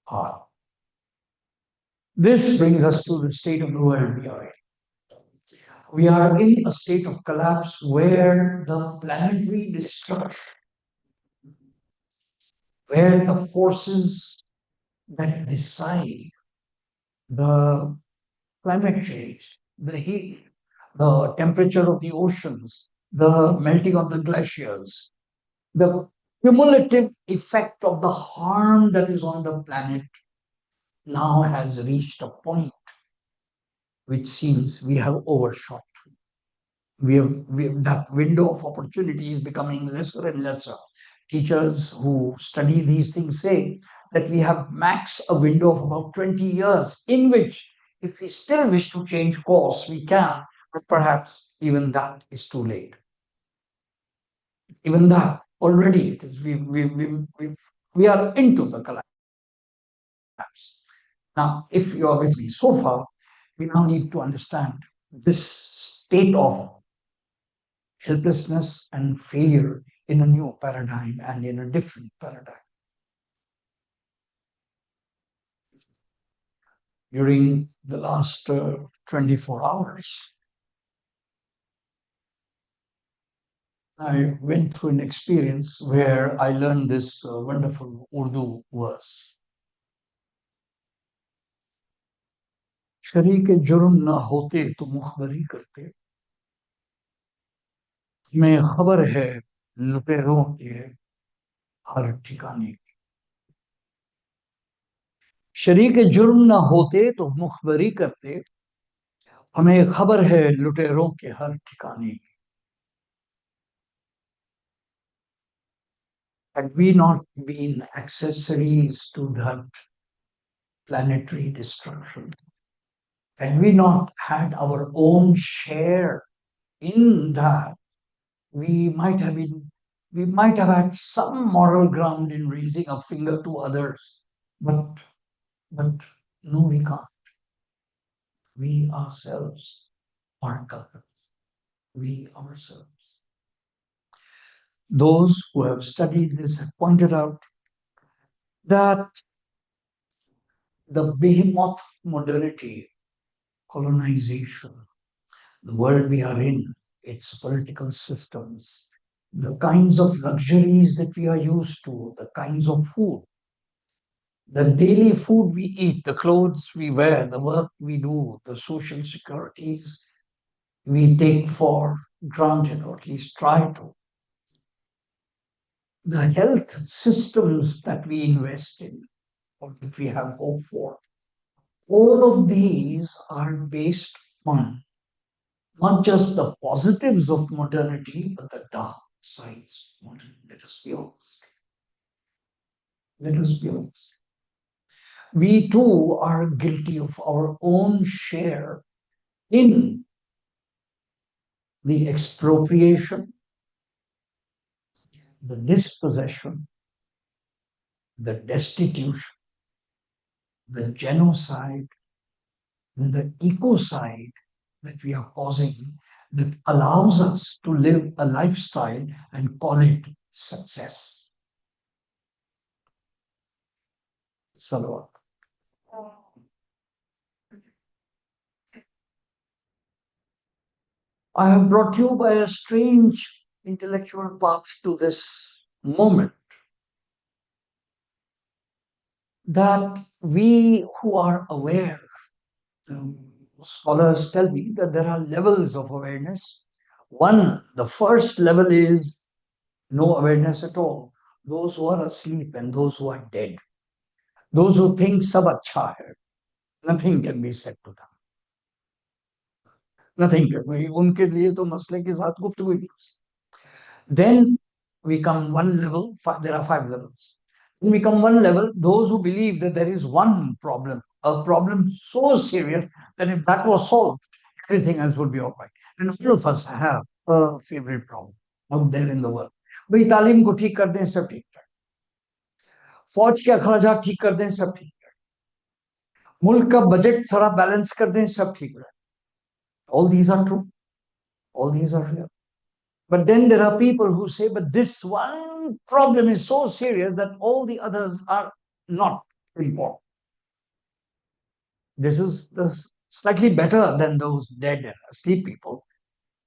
far. This brings us to the state of the world we are in. We are in a state of collapse where the planetary destruction, where the forces that decide the climate change, the heat, the temperature of the oceans, the melting of the glaciers, the cumulative effect of the harm that is on the planet now has reached a point which seems we have overshot. We have that window of opportunity is becoming lesser and lesser. Teachers who study these things say that we have max a window of about 20 years in which if we still wish to change course, we can, but perhaps even that is too late. Even that already it is, we are into the collapse. Now, if you are with me so far, we now need to understand this state of helplessness and failure in a new paradigm and in a different paradigm. During the last 24 hours, I went through an experience where I learned this wonderful Urdu verse. शरीक जुर्म ना होते तो मुखबरी करते, हमें खबर है लुटेरों के हर ठिकाने की। शरीक जुर्म न होते तो मुखबरी करते, हमें खबर है लुटेरों के हर ठिकाने की। Had we not been accessories to that planetary destruction, had we not had our own share in that, we might have had some moral ground in raising a finger to others, but no, we can't. We ourselves are culprits. We ourselves. Those who have studied this have pointed out that the behemoth of modernity, colonization, the world we are in, its political systems, the kinds of luxuries that we are used to, the kinds of food, the daily food we eat, the clothes we wear, the work we do, the social securities we take for granted, or at least try to, the health systems that we invest in, or that we have hope for, all of these are based on not just the positives of modernity, but the dark sides of modernity. Let us be honest. Let us be honest. We too are guilty of our own share in the expropriation, the dispossession, the destitution, the genocide, and the ecocide that we are causing, that allows us to live a lifestyle and call it success. Salawat. I have brought you by a strange intellectual path to this moment, that we who are aware, scholars tell me that there are levels of awareness. One, the first level is no awareness at all. Those who are asleep and those who are dead. Those who think sab acha hai. Nothing can be said to them. Nothing can be. उनके लिए तो मसले के साथ गुफ्तगू ही नहीं हो सकती. Then we come one level, there are 5 levels. Then we come one level, those who believe that there is one problem, a problem so serious that if that was solved, everything else would be all right. And all of us have a favorite problem out there in the world. भाई तालीम को ठीक कर दें, सब ठीक है. फौज के अखराजात ठीक कर दें, सब ठीक है. मुल्क का बजट थोड़ा बैलेंस कर दें, सब ठीक है. All these are true. All these are real. But then there are people who say, but this one problem is so serious that all the others are not important. This is slightly better than those dead and asleep people.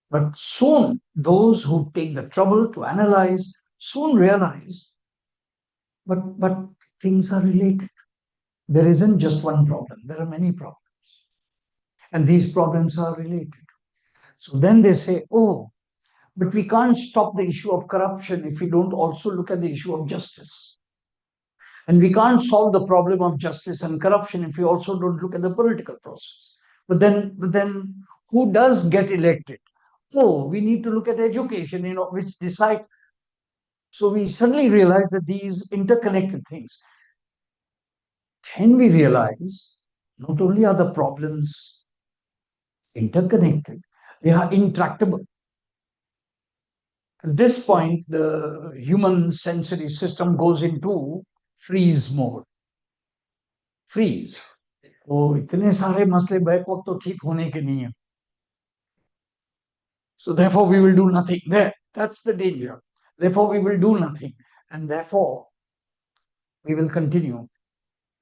But soon, those who take the trouble to analyze soon realize, but things are related. There isn't just one problem, there are many problems. And these problems are related. So then they say, oh, but we can't stop the issue of corruption if we don't also look at the issue of justice. And we can't solve the problem of justice and corruption if we also don't look at the political process. But then who does get elected? Oh, we need to look at education, which decide. So we suddenly realize that these interconnected things. Then we realize not only are the problems interconnected, they are intractable. At this point, the human sensory system goes into freeze mode. Freeze. वो इतने सारे मसले back वक्त तो ठीक होने के नहीं है. So therefore we will do nothing. That's the danger. Therefore we will do nothing. And therefore we will continue.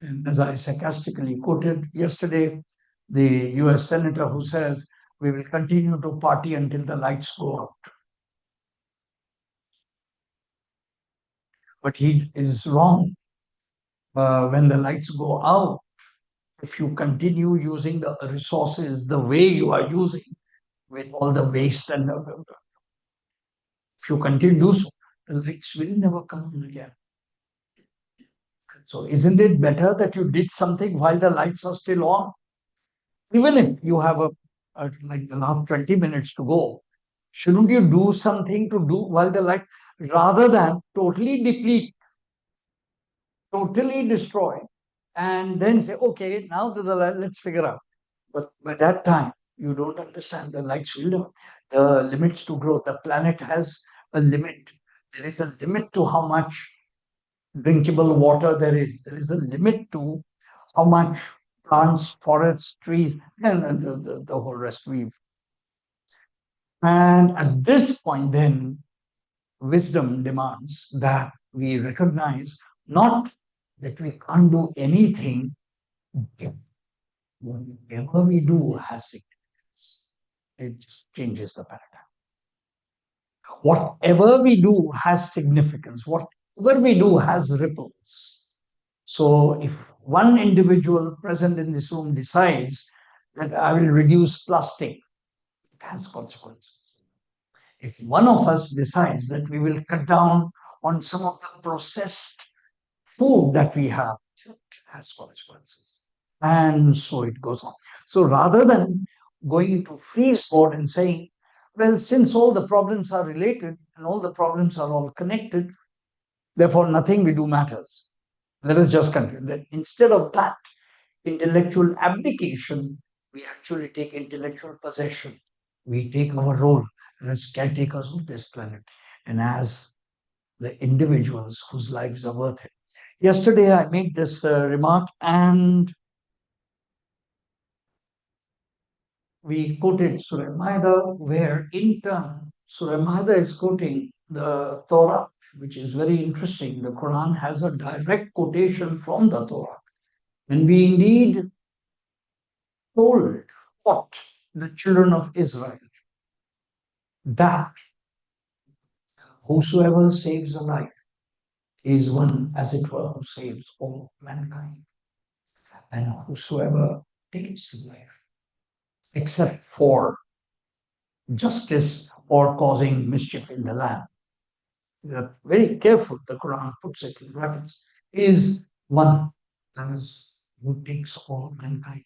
And as I sarcastically quoted yesterday, the US Senator who says, we will continue to party until the lights go out. But he is wrong. When the lights go out, if you continue using the resources the way you are using, with all the waste and if you continue to do so, the lights will never come on again. So isn't it better that you did something while the lights are still on? Even if you have like the last 20 minutes to go, shouldn't you do something to do while the light, rather than totally deplete, totally destroy, and then say, okay, now to the light, let's figure out. But by that time, you don't understand the lights will never, the limits to growth. The planet has a limit. There is a limit to how much drinkable water there is. There is a limit to how much plants, forests, trees, and the whole rest we've. And at this point, then, wisdom demands that we recognize not that we can't do anything, but whatever we do has significance. It just changes the paradigm. Whatever we do has significance. Whatever we do has ripples. So if one individual present in this room decides that I will reduce plastic, it has consequences. If one of us decides that we will cut down on some of the processed food that we have, it has consequences. And so it goes on. So rather than going into freeze mode and saying, well, since all the problems are related and all the problems are all connected, therefore nothing we do matters. Let us just continue. That instead of that intellectual abdication, we actually take intellectual possession. We take our role as caretakers of this planet and as the individuals whose lives are worth it. Yesterday, I made this remark, and we quoted Surah Maida, where in turn, Surah Maida is quoting the Torah, which is very interesting. The Quran has a direct quotation from the Torah. And we indeed told what the children of Israel, that whosoever saves a life is one, as it were, who saves all mankind. And whosoever takes a life, except for justice or causing mischief in the land, very careful, the Quran puts it in brackets, is one as who takes all mankind.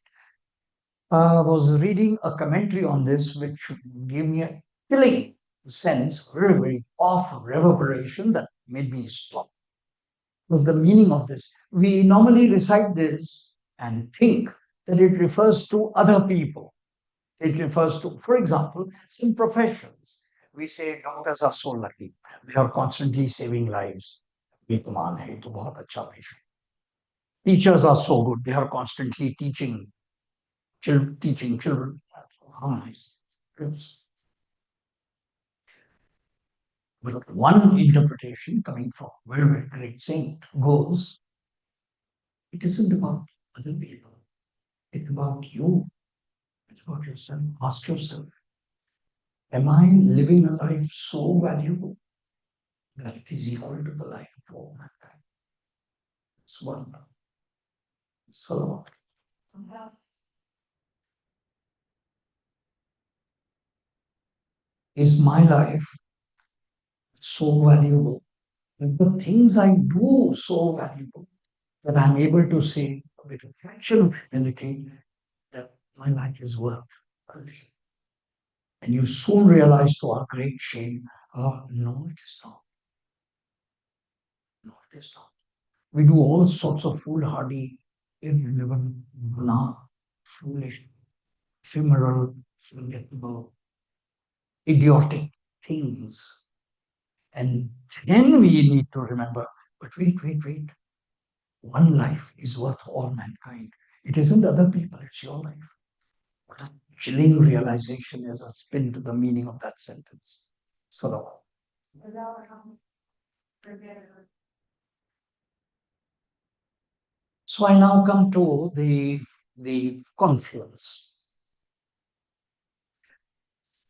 I was reading a commentary on this, which gave me a chilling sense, very, very powerful reverberation that made me stop. Was the meaning of this? We normally recite this and think that it refers to other people. It refers to, for example, some professions. We say doctors are so lucky. They are constantly saving lives. ये कमाल है, ये तो बहुत अच्छा पेशा है. Teachers are so good. They are constantly teaching children. How nice. Yes. But one interpretation coming from a very, very great saint goes, it isn't about other people. It's about you. It's about yourself. Ask yourself, am I living a life so valuable that it is equal to the life of all mankind? It's one. So, is my life so valuable? Is the things I do so valuable that I'm able to say with a fraction of humility that my life is worth a little? And you soon realize, to our great shame, no, it is not. No, it is not. We do all sorts of foolhardy, irrelevant, banal, foolish, ephemeral, forgettable, idiotic things. And then we need to remember, but wait. One life is worth all mankind. It isn't other people, it's your life. What a chilling realization as a spin to the meaning of that sentence. Salawat. So I now come to the confluence.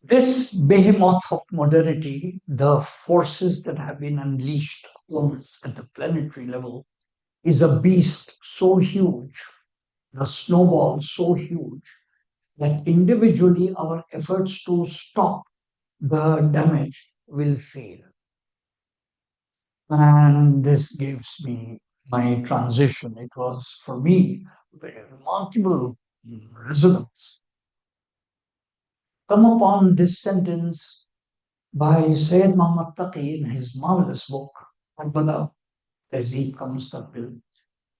This behemoth of modernity, the forces that have been unleashed on us at the planetary level, is a beast so huge, the snowball so huge, that individually our efforts to stop the damage will fail. And this gives me my transition. It was for me very remarkable resonance. Come upon this sentence by Sayyid Muhammad Taqi in his marvelous book, Karbala Tehzeeb Ka Mustaqbil,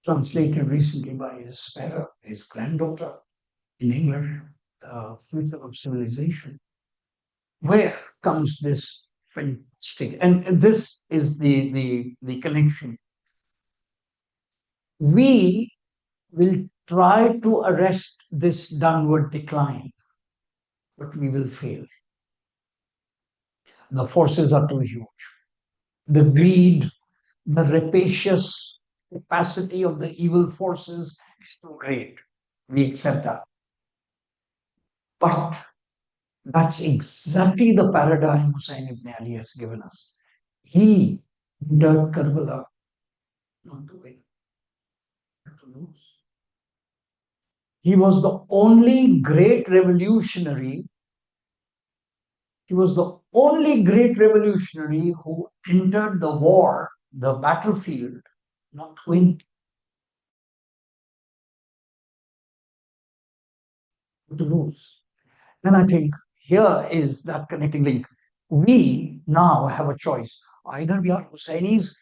translated recently by his granddaughter in England, The Future of Civilization. Where comes this fantastic, and this is the connection. We will try to arrest this downward decline, but we will fail. The forces are too huge. The greed, the rapacious capacity of the evil forces is too great. We accept that. But that's exactly the paradigm Hussein ibn Ali has given us. He entered Karbala not to win, but to lose. He was the only great revolutionary. He was the only great revolutionary who entered the war, the battlefield, not to win, but to lose. And I think here is that connecting link. We now have a choice. Either we are Husseinis,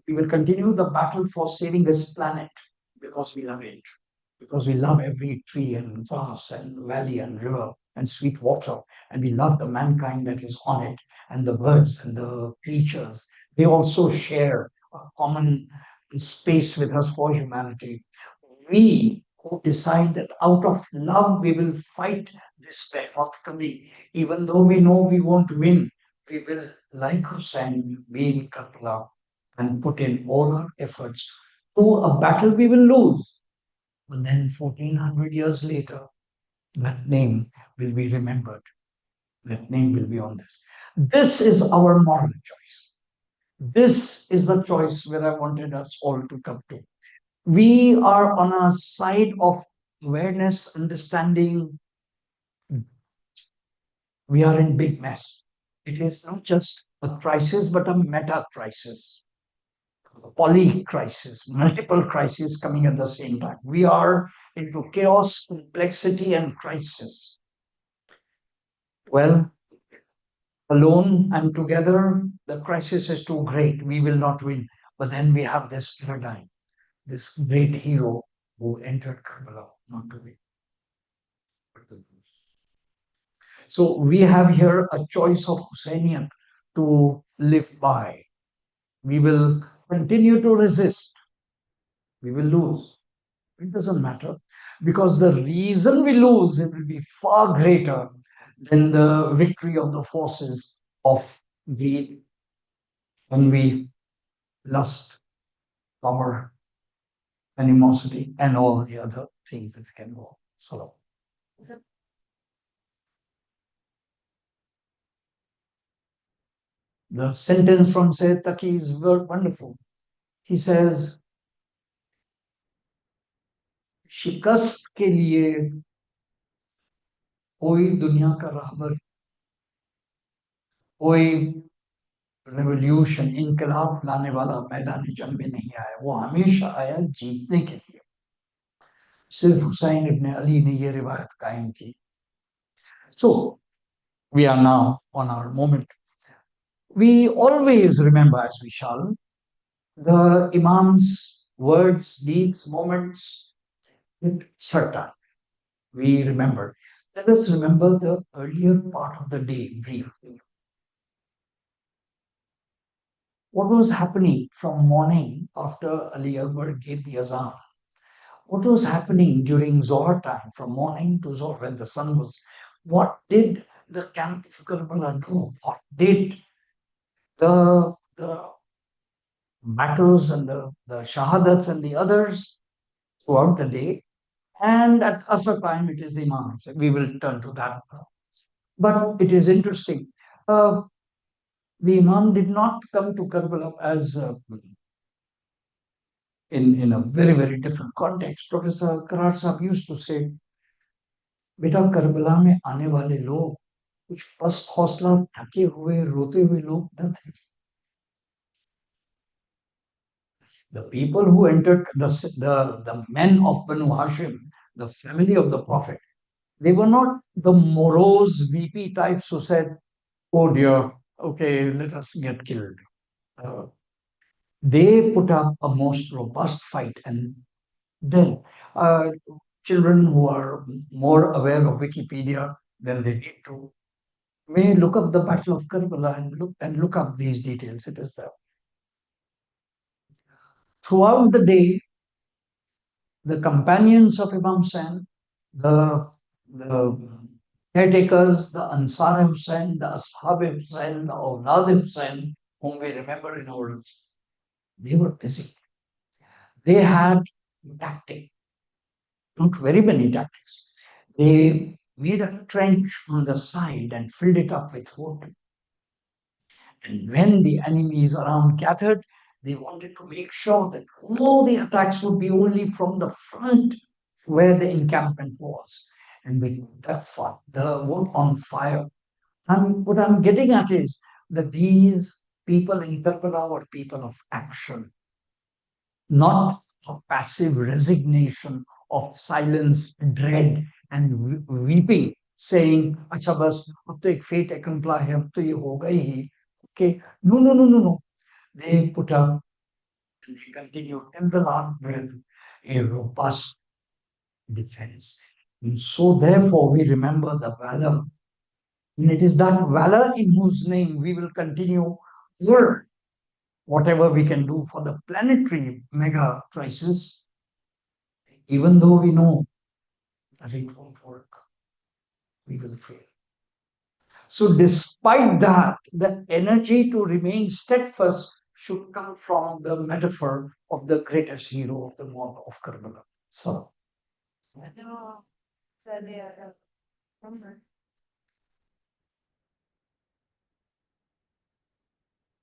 we will continue the battle for saving this planet because we love it, because we love every tree and grass and valley and river and sweet water, and we love the mankind that is on it, and the birds and the creatures. They also share a common space with us for humanity. We who decide that out of love we will fight this behemoth coming, even though we know we won't win, we will, like Hussein, be in Karbala and put in all our efforts to a battle we will lose. But then 1400 years later, that name will be remembered. That name will be on this. This is our moral choice. This is the choice where I wanted us all to come to. We are on a side of awareness, understanding. We are in big mess. It is not just a crisis, but a meta crisis, a poly crisis, multiple crises coming at the same time. We are into chaos, complexity, and crisis. Well, alone and together, the crisis is too great. We will not win. But then we have this paradigm, this great hero who entered Karbala not to win, but to lose. So we have here a choice of Husseinian to live by. We will continue to resist. We will lose. It doesn't matter because the reason we lose it will be far greater than the victory of the forces of greed, envy, lust, power, animosity, and all the other things that can go. So the sentence from Sayyid Taqi is wonderful. He says, शिकस्त के लिए कोई दुनिया का रहबर, कोई revolution इनकलाब लाने वाला मैदान जंग में नहीं आया, वो हमेशा आया जीतने के लिए. सिर्फ हुसैन इब्न अली ने ये रिवायत कायम की. So we are now on our moment. We always remember, as we shall, the Imam's words, deeds, moments with certain. We remember. Let us remember the earlier part of the day briefly. What was happening from morning after Ali Akbar gave the azan? What was happening during Zohar time, from morning to Zohar when the sun was? What did the camp of Karbala do? What did the battles and the shahadats and the others throughout the day? And at Asr time, it is the Imam. We will turn to that. But it is interesting. The Imam did not come to Karbala as in a very, very different context. Professor Karar Sahab used to say, बेटा Karbala में आने वाले लोग कुछ पस्त हौसला थके हुए रोते हुए लोग न थे. The people who entered the men of Banu Hashim, the family of the Prophet, they were not the morose VP types who said, "Oh dear, okay, let us get killed." Uh, they put up a most robust fight, and then uh, children who are more aware of Wikipedia than they need to may look up the Battle of Karbala and look up these details. It is there. Throughout the day, the companions of Imam Hussain, the caretakers, the Ansar Hussain, the Ashab Hussain, the Awlad Hussain, whom we remember in our they were busy. They had tactic, not very many tactics. They made a trench on the side and filled it up with wood. And when the enemies around gathered, they wanted to make sure that all the attacks would be only from the front where the encampment was. And we that fought the wood on fire. And what I'm getting at is that these people in Karbala were people of action, not a passive resignation of silence, dread, and weeping, saying, "Acha bas, ab to ek fate accompli hai, ab to ye hoga hi." Okay, no, no, no, no, no. They put up and they continued till the last breath a robust defense. And so, therefore, we remember the valor. And it is that valor in whose name we will continue for whatever we can do for the planetary mega crisis, even though we know that it won't work, we will fail. So, despite that, the energy to remain steadfast should come from the metaphor of the greatest hero of the war of Karbala. So,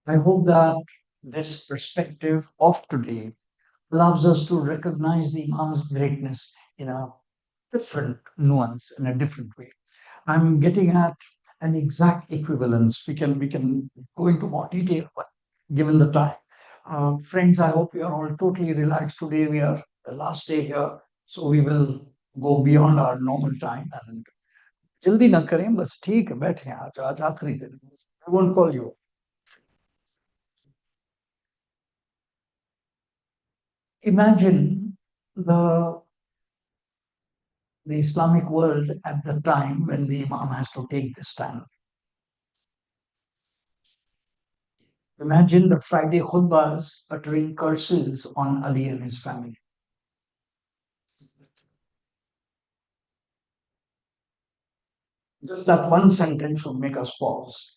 I hope that this perspective of today allows us to recognize the Imam's greatness in a different nuance, in a different way. I'm getting at an exact equivalence. We can go into more detail, but given the time. Friends, I hope you are all totally relaxed. Today we are the last day here, so we will go beyond our normal time and जल्दी ना करें बस ठीक है बैठे हैं आज आखिरी दिन I won't call you. Imagine the Islamic world at the time when the Imam has to take this stand. Imagine the Friday khutbahs uttering curses on Ali and his family. Just that one sentence should make us pause.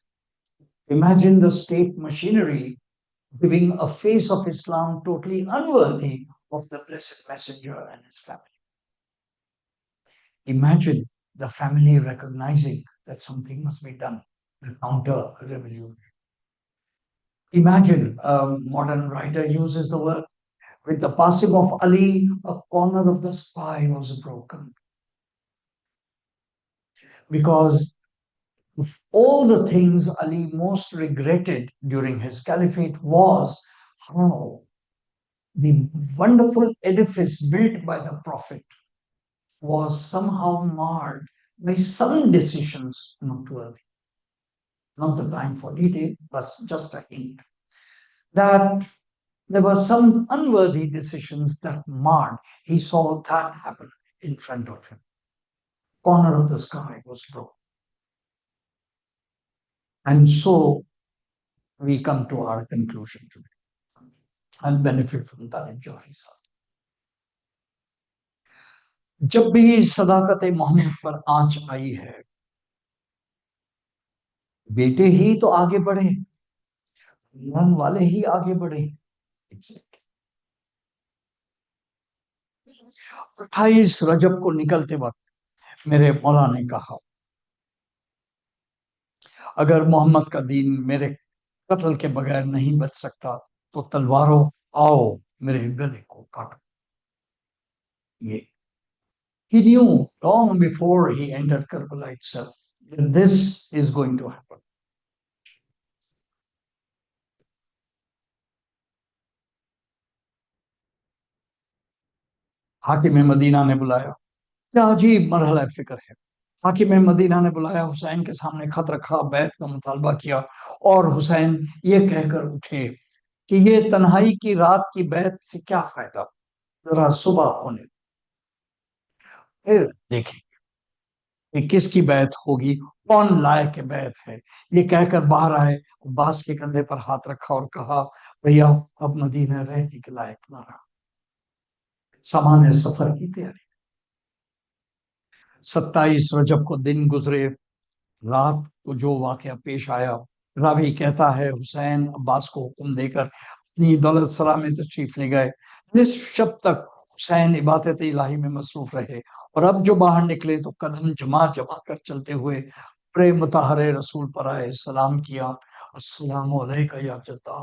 Imagine the state machinery giving a face of Islam totally unworthy of the Blessed Messenger and his family. Imagine the family recognizing that something must be done, the counter revolution. Imagine a modern writer uses the word, with the passing of Ali, a corner of the sky was broken. Because of all the things Ali most regretted during his caliphate was how the wonderful edifice built by the Prophet was somehow marred by some decisions not worthy. Not the time for detail, but just a hint that there were some unworthy decisions that marred. He saw that happen in front of him. Corner of the sky was broken. And so we come to our conclusion today. I'll benefit from that and enjoy his. जब भी सदाकत मोहम्मद पर आंच आई है बेटे ही तो आगे बढ़े ईमान वाले ही आगे बढ़े 28 रजब को निकलते वक्त मेरे मौला ने कहा अगर मोहम्मद का दीन मेरे कत्ल के बगैर नहीं बच सकता तो तलवारों आओ मेरे गले को काटो ये he knew long before he entered Karbala itself that this is going to happen. حاکم مدینہ نے بلایا. کیا عجیب مرحلہ فکر ہے. حاکم مدینہ نے بلایا, حسین کے سامنے خط رکھا, بیعت کا مطالبہ کیا, اور حسین یہ کہہ کر اٹھے کہ یہ تنہائی کی رات کی بیعت سے کیا فائدہ, ذرا صبح ہونے پھر دیکھیں کہ کس کی بیعت ہوگی, کون لائق بیعت ہے. یہ کہہ کر باہر آئے, عباس کے کندھے پر ہاتھ رکھا اور کہا, بھیا اب مدینہ رہنے کے لائق نہ رہا. سامان سفر کی تیاری. 27 رجب کو دن گزرے. رات کو جو واقعہ پیش آیا, راوی کہتا ہے حسین عباس کو حکم دے کر اپنی دولت سرا میں تشریف لے گئے. نصف شب تک حسین عبادت الہی میں مصروف رہے, اور اب جو باہر نکلے تو قدم جما جما کر چلتے ہوئے پر مطہر رسول پر آئے, سلام کیا. السلام علیکہ یا جدہ,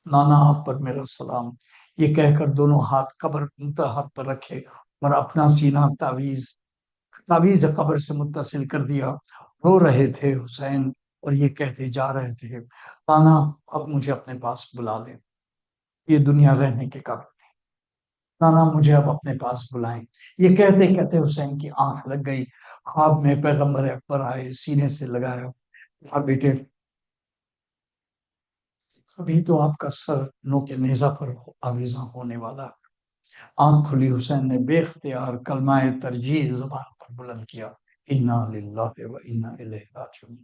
نانا آپ پر میرا سلام. یہ کہہ کر دونوں ہاتھ قبر مطہر پر رکھے اور اپنا سینہ تعویذ قبر سے متصل کر دیا. رو رہے تھے حسین اور یہ کہتے جا رہے تھے, نانا اب مجھے اپنے پاس بلا لیں, یہ دنیا رہنے کے قابل نہیں. نانا مجھے اب اپنے پاس بلائیں. یہ کہتے کہتے حسین کی آنکھ لگ گئی. خواب میں پیغمبر اکبر آئے, سینے سے لگایا, کہا بیٹے ابھی تو آپ کا سر نوک نیزہ پر آویزاں ہونے والا. آنکھ کھلی, حسین نے بے اختیار کلمہ ترجیح زبان پر بلند کیا, انا للہ و انا الیہ راجعون,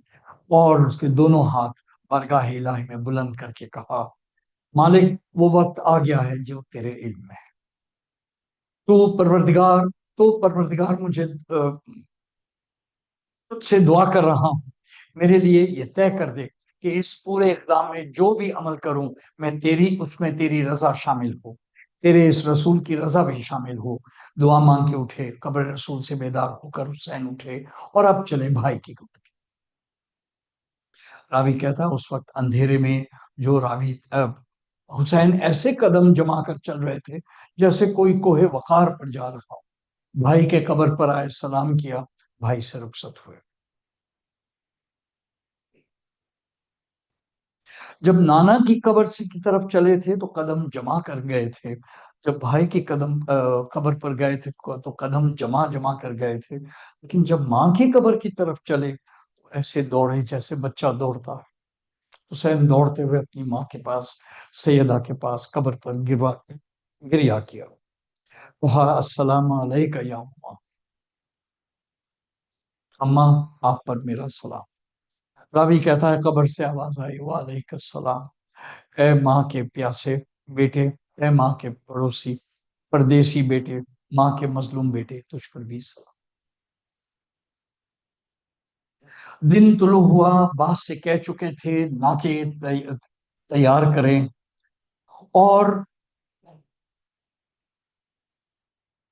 اور اس کے دونوں ہاتھ بارگاہ الہی میں بلند کر کے کہا, مالک وہ وقت آ گیا ہے جو تیرے علم میں ہے. تو پروردگار مجھے تجھ سے دعا کر رہا ہوں, میرے لیے یہ طے کر دے کہ اس پورے اقدام میں جو بھی عمل کروں میں اس میں تیری رضا شامل ہو, تیرے اس رسول کی رضا بھی شامل ہو. دعا مانگ کے اٹھے, قبر رسول سے بیدار ہو کر حسین اٹھے اور اب چلے بھائی کی قبر. راوی کہتا ہے اس وقت اندھیرے میں جو حسین ایسے قدم جما کر چل رہے تھے جیسے کوئی کوہ وقار پر جا رہا ہو. بھائی کے قبر پر آئے, سلام کیا, بھائی سے رخصت ہوئے. جب نانا کی قبر کی طرف چلے تھے تو قدم جما کر گئے تھے, جب بھائی کی قبر پر گئے تھے تو قدم جما جما کر گئے تھے, لیکن جب ماں کی قبر کی طرف چلے تو ایسے دوڑے جیسے بچہ دوڑتا. حسین دوڑتے ہوئے اپنی ماں کے پاس, سیدہ کے پاس قبر پر گریا کیا, کہا السلام علیکہ یا اماں, اماں آپ پر میرا سلام. راوی کہتا ہے قبر سے آواز آئی, وعلیکم السلام, اے ماں کے پیاسے بیٹے, اے ماں کے پڑوسی پردیسی بیٹے, ماں کے مظلوم بیٹے, تجھ پر بھی سلام. دن طلوع ہوا, باس سے کہہ چکے تھے ناکے تیار کریں, اور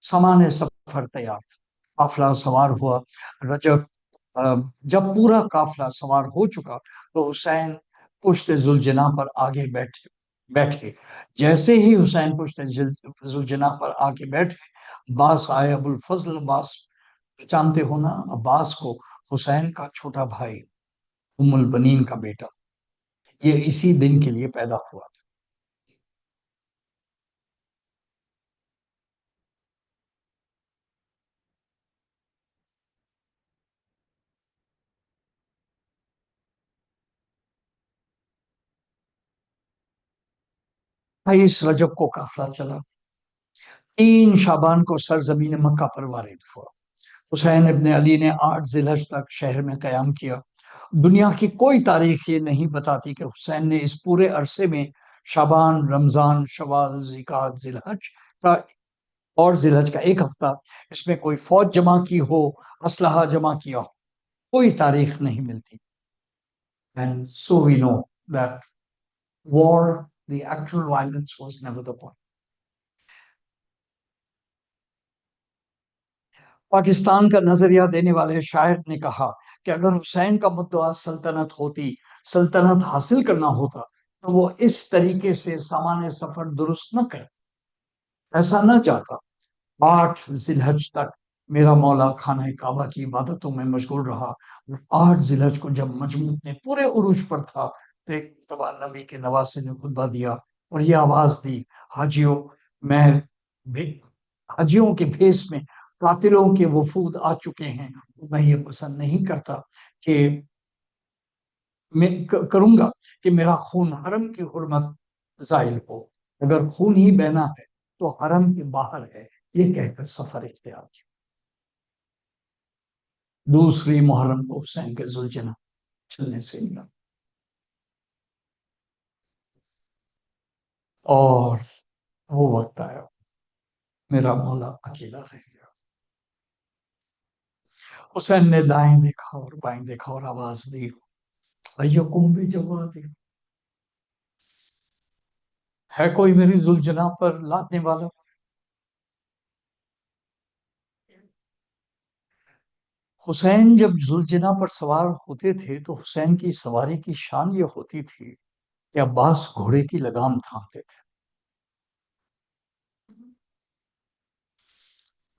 سامان سفر تیار تھا. قافلہ سوار ہوا. جب پورا قافلہ سوار ہو چکا تو حسین پشت ذوالجناح پر آگے بیٹھے. جیسے ہی حسین پشت ذوالجناح پر آگے بیٹھے, عباس آئے. ابو الفضل عباس جانتے ہو نا, عباس کو حسین کا چھوٹا بھائی, ام البنین کا بیٹا, یہ اسی دن کے لیے پیدا ہوا تھا. اس رجب کو قافلہ چلا. 3 شعبان کو سرزمین مکہ پر وارد ہوا. حسین ابن علی نے 8 ذی الحج تک شہر میں قیام کیا. دنیا کی کوئی تاریخ یہ نہیں بتاتی کہ حسین نے اس پورے عرصے میں شعبان, رمضان, شوال, ذوالقعدہ, ذی الحج اور ذی الحج کا 1 ہفتہ اس میں کوئی فوج جمع کی ہو, اسلحہ جمع کیا ہو, کوئی تاریخ نہیں ملتی. And so we know that war, the actual violence was never the point. Pakistan کا نظریہ دینے والے شاعر نے کہا کہ اگر حسین کا مدعا سلطنت ہوتی, سلطنت حاصل کرنا ہوتا, تو وہ اس طریقے سے سامان سفر درست نہ کرتے, ایسا نہ چاہتا. 8 ذی الحج تک میرا مولا خانہ کعبہ کی عبادتوں میں مشغول رہا. 8 ذی الحج کو جب مجموع نے پورے عروج پر تھا تو ایک مرتبہ نبی کے نواسے نے خطبہ دیا اور یہ آواز دی, حاجیوں میں حجیوں کے بھیس میں قاتلوں کے وفود آ چکے ہیں، میں یہ پسند نہیں کرتا کہ میں کروں گا کہ میرا خون حرم کی حرمت زائل ہو، اگر خون ہی بہنا ہے تو حرم کے باہر ہے، یہ کہہ کر سفر اختیار کیا۔ دوسری محرم کو حسین کے زلجنا چلنے سے ملا، اور وہ وقت آیا میرا مولا اکیلا رہ گیا۔ حسین نے دائیں دیکھا اور بائیں دیکھا اور آواز دی، ایکم بجوادی، ہے کوئی میری زلجنا پر لادنے والا؟ حسین جب زلجنا پر سوار ہوتے تھے تو حسین کی سواری کی شان یہ ہوتی تھی کہ عباس گھوڑے کی لگام تھامتے تھے،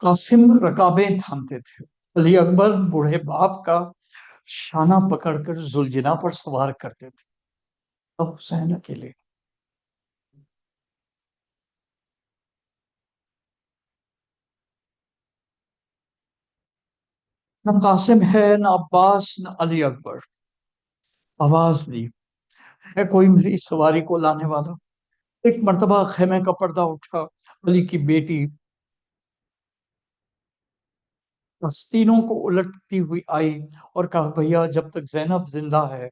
قاسم رکابیں تھامتے تھے، علی اکبر بوڑھے باپ کا شانہ پکڑ کر زلجنا پر سوار کرتے تھے، اب حسین اکیلے۔ نہ قاسم ہے، نہ عباس، نہ علی اکبر۔ آواز دی، ہے کوئی میری سواری کو لانے والا؟ ایک مرتبہ خیمے کا پردہ اٹھا، علی کی بیٹی تینوں کو الٹتی ہوئی آئی اور کہا، بھیا جب تک زینب زندہ ہے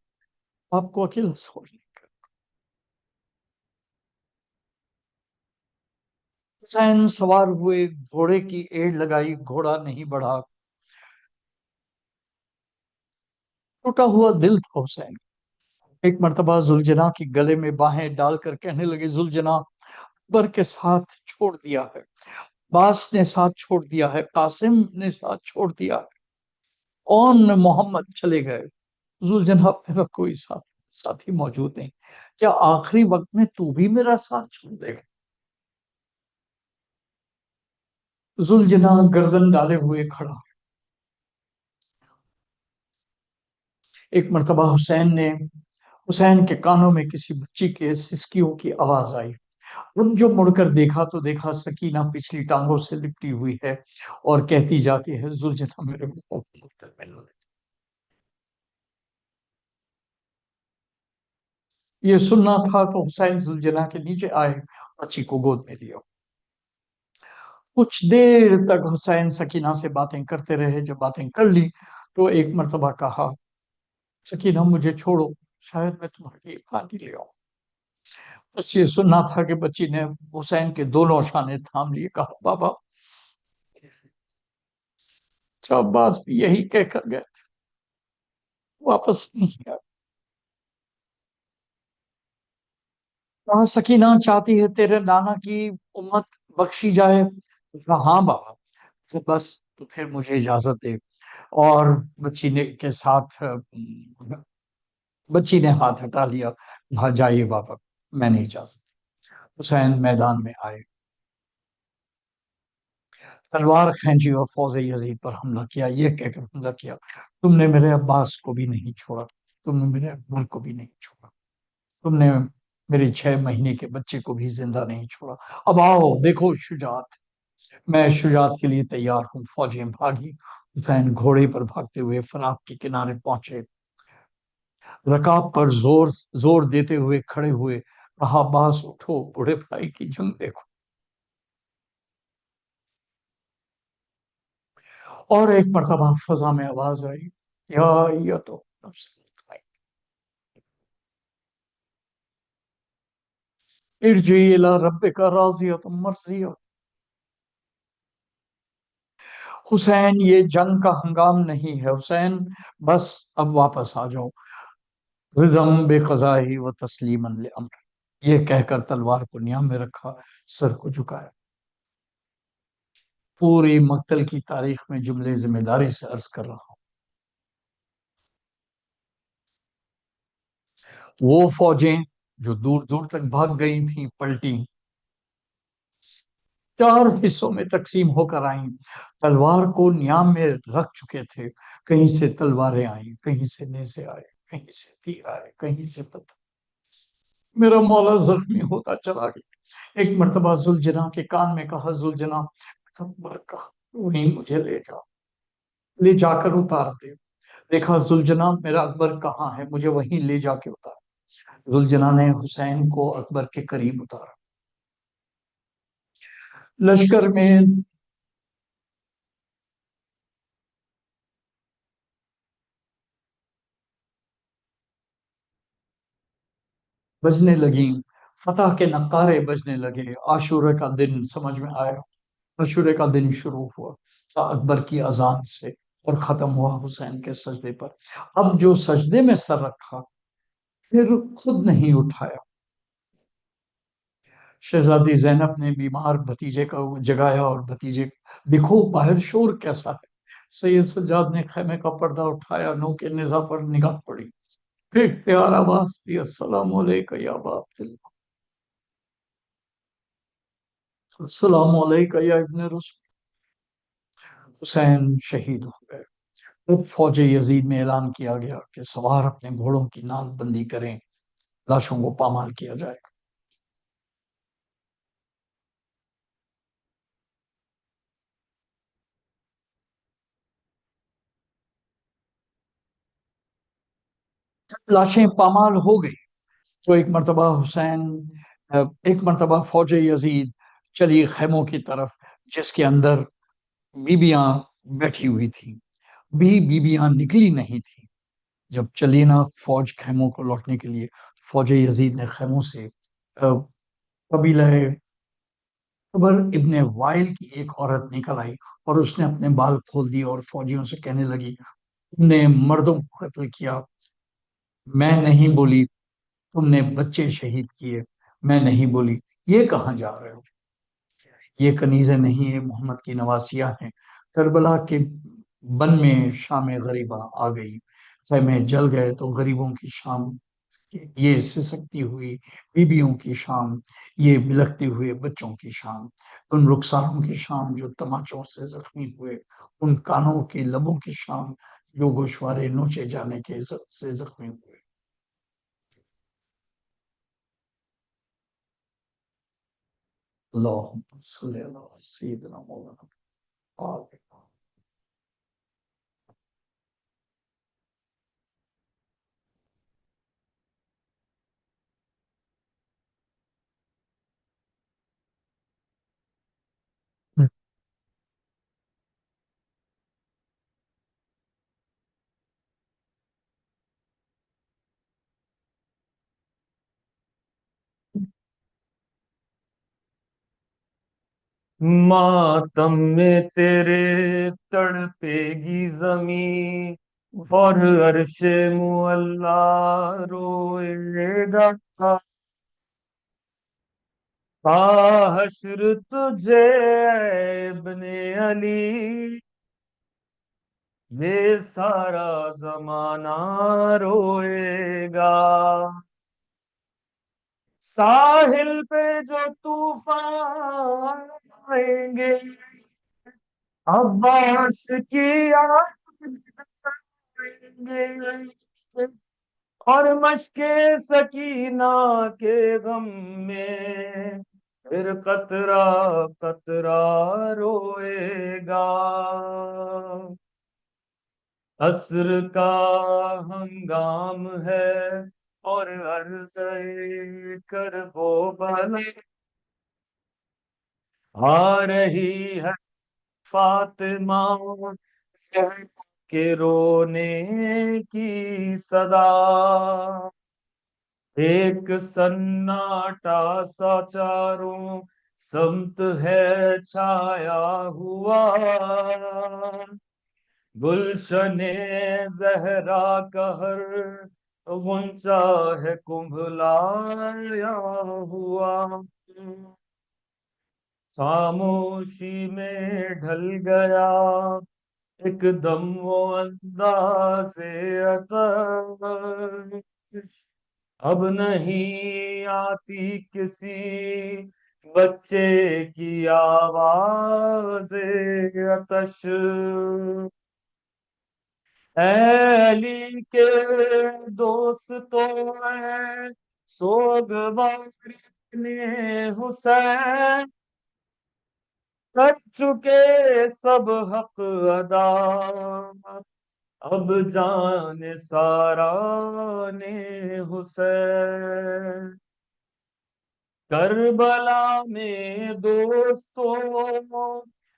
آپ کو اکیلا چھوڑنے کا۔ حسین سوار ہوئے، گھوڑے کی ایڑ لگائی، گھوڑا نہیں بڑھا، ٹوٹا ہوا دل تھا حسین۔ ایک مرتبہ زلجنا کی گلے میں باہیں ڈال کر کہنے لگے، زلجنا اکبر کے ساتھ چھوڑ دیا ہے، عباس نے ساتھ چھوڑ دیا ہے، قاسم نے ساتھ چھوڑ دیا ہے، اون محمد چلے گئے، زلجنا میرا کوئی ساتھی موجود نہیں، کیا آخری وقت میں تو بھی میرا ساتھ چھوڑ دے گا؟ زلجنا گردن ڈالے ہوئے کھڑا۔ ایک مرتبہ حسین کے کانوں میں کسی بچی کے سسکیوں کی آواز آئی، ان جو مڑ کر دیکھا تو دیکھا سکینہ پچھلی ٹانگوں سے لپٹی ہوئی ہے اور کہتی جاتی ہے، زلجنا میرے مقتل میں لے۔ یہ سننا تھا تو حسین زلجنا کے نیچے آئے، بچی کو گود میں لیا۔ کچھ دیر تک حسین سکینہ سے باتیں کرتے رہے، جب باتیں کر لی تو ایک مرتبہ کہا، سکینہ مجھے چھوڑو، شاید میں تمہارے لیے پانی لے آؤں۔ بس یہ سننا تھا کہ بچی نے حسین کے دونوں شانے تھام لیے، کہا، بابا اچھا عباس بھی یہی کہہ کر گئے تھے، واپس نہیں آئے۔ کہا، سکینہ چاہتی ہے تیرے نانا کی امت بخشی جائے؟ کہا، ہاں بابا، بس تو پھر مجھے اجازت دے۔ اور بچی نے ہاتھ ہٹا لیا، کہا، جائیے بابا، میں نے اجازت دی۔ حسین میدان میں آئے، تلوار کھینچی اور فوج یزید پر حملہ کیا، یہ کہہ کر حملہ کیا، تم نے میرے عباس کو بھی نہیں چھوڑا، تم نے میرے اکبر کو بھی نہیں چھوڑا، تم نے میرے 6 مہینے کے بچے کو بھی زندہ نہیں چھوڑا، اب آؤ دیکھو شجاعت۔ میں شجاعت کے لیے تیار ہوں۔ فوجیں بھاگی، حسین گھوڑے پر بھاگتے ہوئے فرات کے کنارے پہنچے، رکاب پر زور دیتے ہوئے کھڑے ہوئے، کہا، عباس اٹھو، بوڑھے بھائی کی جنگ دیکھو۔ اور ایک مرتبہ فضا میں آواز آئی، یا ایتھا النفس المطمئنہ، ارجعی الی ربک راضیۃ مرضیہ۔ حسین یہ جنگ کا ہنگام نہیں ہے، حسین بس اب واپس آ جاؤ، رضا بقضائہ و تسلیما لامر، یہ کہہ کر تلوار کو نیام میں رکھا، سر کو جھکایا۔ پوری مقتل کی تاریخ میں جملے ذمہ داری سے عرض کر رہا ہوں، وہ فوجیں جو دور دور تک بھاگ گئی تھیں پلٹی، 4 حصوں میں تقسیم ہو کر آئیں، تلوار کو نیام میں رکھ چکے تھے، کہیں سے تلواریں آئیں، کہیں سے نیزے آئے، کہیں سے تیر آئے، کہیں سے پتھر۔ میرا مولا زخمی ہوتا چلا گیا۔ ایک مرتبہ زلجنا کے کان میں کہا، زلجنا अकबर का वहीं मुझे ले जाकर उतार दे। देखा जुलजना मेरा अकबर कहाँ है, मुझे वहीं ले जाके उतार। जुलजना ने हुसैन को अकबर के करीब उतारा। लश्कर में बजने लगी, फतह के नक्कारे बजने लगे। आशूरे का दिन समझ में आया। आशूरे का दिन शुरू हुआ था अकबर की अजान से और खत्म हुआ हुसैन के सजदे पर। अब जो सजदे में सर रखा फिर खुद नहीं उठाया। शहजादी जैनब ने बीमार भतीजे को जगाया और भतीजे, देखो बाहर शोर कैसा है। सैयद सज्जाद ने खेमे का पर्दा उठाया, नौ के निज़ा पर निगाह पड़ी, फिर इख्तियार आवाज दी, अस्सलामु अलैका या अबा अब्दुल्लाह, अस्सलामु अलैका या इब्न रसूल। हुसैन शहीद हो गए। तब फौज यजीद में ऐलान किया गया कि सवार अपने घोड़ों की नाकबंदी करें, लाशों को पामाल किया जाए। जब लाशें पामाल हो गई तो एक मर्तबा फौज यजीद चली खेमों की तरफ, जिसके अंदर बीबियां बैठी हुई थी। बीबियां निकली नहीं थी। जब चली ना फौज खेमों को लौटने के लिए, फौज यजीद ने खेमों से कबीला अकबर इब्ने वाइल की एक औरत निकल आई और उसने अपने बाल खोल दिए और फौजियों से कहने लगी, तुमने मर्दों को कत्ल किया, मैं नहीं बोली। तुमने बच्चे शहीद किए, मैं नहीं बोली। ये कहाँ जा रहे हो? ये कनीजें नहीं है, मोहम्मद की नवासियां हैं। करबला के बन में शाम गरीबा आ गई। खैमे जल गए तो गरीबों की शाम, ये सिसकती हुई बीबियों की शाम, ये बिलखते हुए बच्चों की शाम, उन रुखसारों की शाम जो तमाचों से जख्मी हुए, उन कानों के लबों की शाम जो गोशवारे नोचे जाने के से जख्मी हुए। अल्लाहुम्मा सल्ली अला सय्यिदिना मौलाना आमीन। मातम में तेरे तड़पेगी जमी और अर्शे मुअल्ला रोएगा। हश्र तुझे ऐ इब्ने अली, ये सारा जमाना रोएगा। साहिल पे जो तूफान आएंगे, अब्बास की याद आएंगे, और मशके सकीना के गम में फिर कतरा कतरा रोएगा। असर का हंगाम है और अर्ज़ करबो बला आ रही है। फातिमा ज़हरा के रोने की सदा, एक सन्नाटा सा चारों समत है छाया हुआ। गुलशने जहरा का हर गुंजा है कुंभलाया हुआ। खामोशी में ढल गया एकदम वो अंदाज़े अतर, अब नहीं आती किसी बच्चे की आवाज़े अतश। अली के दोस्तों है सोगवार ने हुसैन, کر چکے سب حق ادا، اب جان سارا نے حسین، کربلا میں دوستوں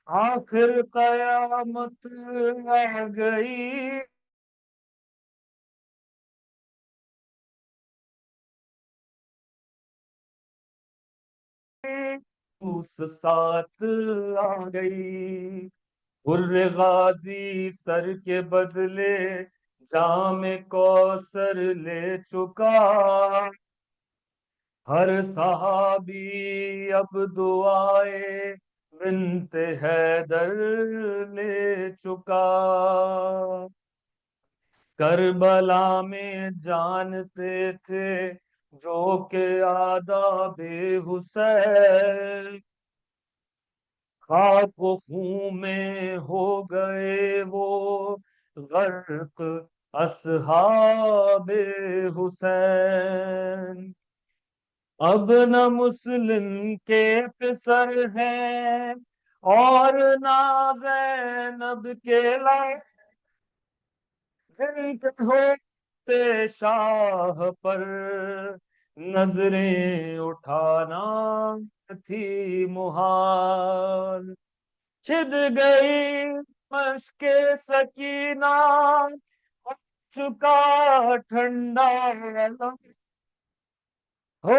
آخر قیامت آ گئی، اس ساتھ آ گئی، گر غازی سر کے بدلے جام کوثر لے چکا، ہر صحابی اب دعائے بنت حیدر لے چکا، کربلا میں جانتے تھے جو کہ آداب حسین، خاک و خون میں ہو گئے وہ غرق اصحاب حسین، اب نہ مسلم کے پسر ہیں اور نہ زینب کے لائق، جن کے ہوتے شاہ پر نظریں اٹھانا تھی محال، چھد گئی مشق سکینہ، ہو چکا ٹھنڈا علم، ہو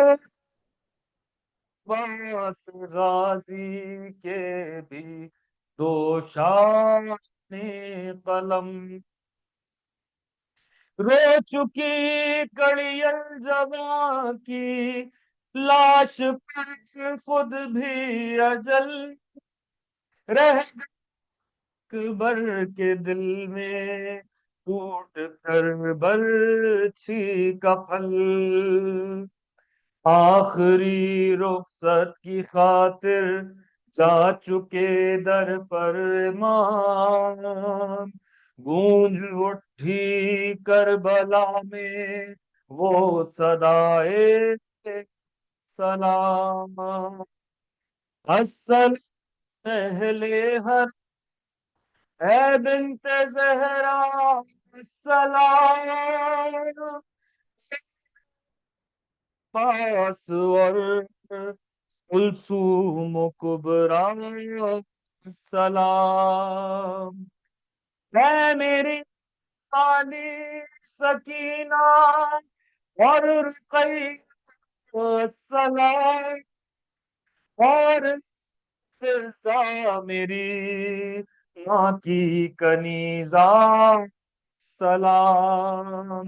باس غازی کے بھی دوشان قلم، رو چکی کڑی الجواں کی لاش پر خود بھی اجل، رہ اکبر کے دل میں ٹوٹ کر برچھی کا پھل، آخری رخصت کی خاطر جا چکے در پر امام، گونج اٹھی کربلا میں وہ صدائے سلام، اصل اہل ہر اے بنت زہرا السلام، پاس اور کلثوم کبریٰ السلام، اے میری خالی سکینہ اور رقیہ السلام، اور فرسا میری ماں کی کنیزہ السلام،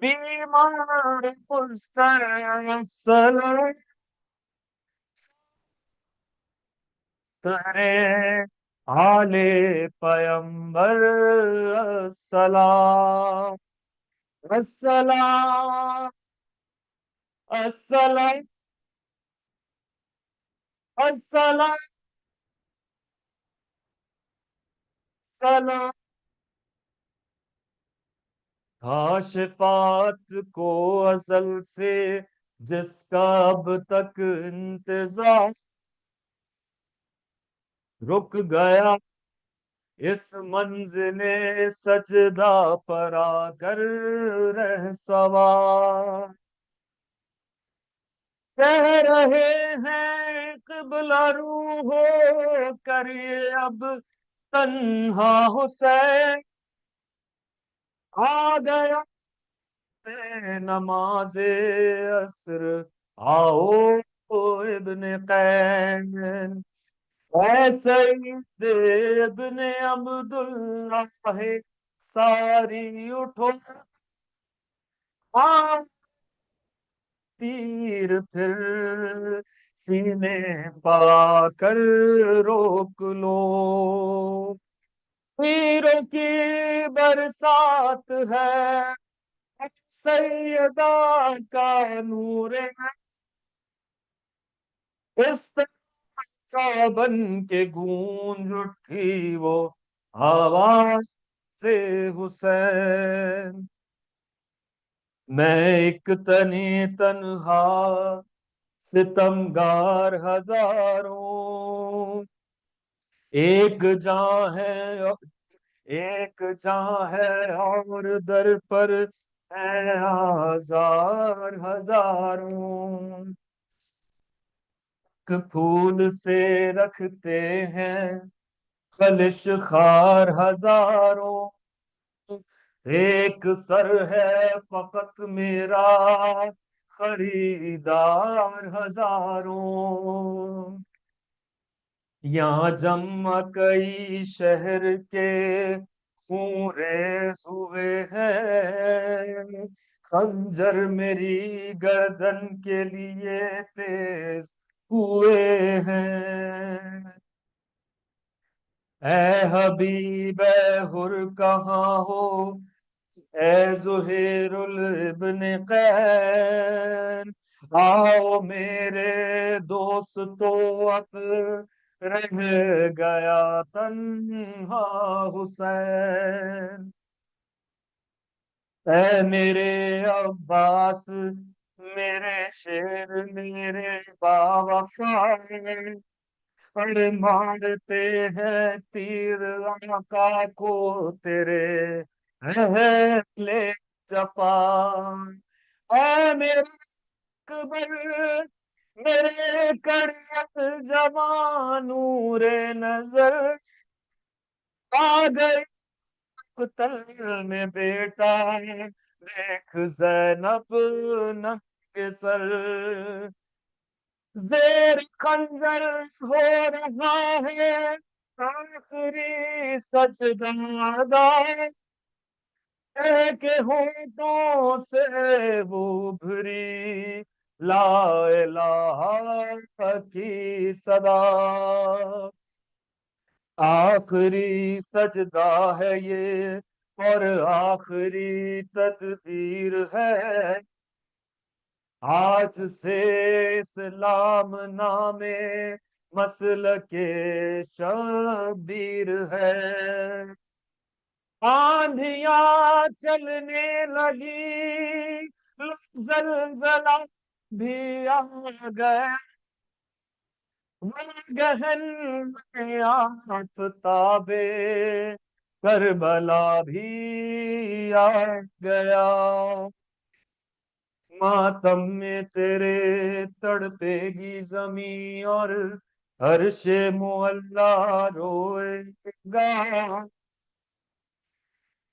بیمار پرسر السلام، کرے آل پیمبر السلام، السلام السلام السلام السلام، تھا شفاعت کو ازل سے جس کا اب تک انتظار، رک گیا اس منزل سجدہ پر آ کر رہ سوار، کہہ رہے ہیں قبلہ رو ہو کر یہ اب تنہا حسین، آ گیا نماز عصر آؤ ابن قین، اے سید ابن عبداللہ ساری اٹھو، تیر پھر سینے پا کر روک لو، تیروں کی برسات ہے سیدہ کا نور ہے، اس طرح بن کے گونج اٹھی وہ آواز سے حسین، میں ایک تنی تنہا ستمگار ہزاروں، ایک جاں ہے ایک جاں ہے اور در پر ہے ہزار ہزاروں، ایک پھول سے رکھتے ہیں خلش خار ہزاروں، ایک سر ہے فقط میرا خریدار ہزاروں، یہاں جمع کئی شہر کے خون ریز ہوئے ہیں، خنجر میری گردن کے لیے تیز ہوئے ہیں، اے حبیب اے حر کہاں ہو، اے زہیر الابن قین، آؤ میرے دوستو اب رہ گیا تنہا حسین، اے میرے عباس میرے شیر میرے باوفا، اڑے مارتے ہیں تیر آقا کو تیرے اہل جفا، اے میرے اکبر میرے کڑیت جوان نور نظر، آ گئی قتل میں بیٹا دیکھ زینب ننگ سر، زیر خنجر ہو رہا ہے آخری سجدہ ادا، کہ ہونٹوں سے وہ بھری لا الہ کی صدا، آخری سجدہ ہے یہ اور آخری تدبیر ہے، آج سے اسلام نامے مسلک شبیر ہے، آندھیاں چلنے لگی زلزلہ بھی آ گیا، گہن میں آفتاب کربلا بھی آ گیا، ماتم میں تیرے تڑپے گی زمین اور عرش معلا روئے گا،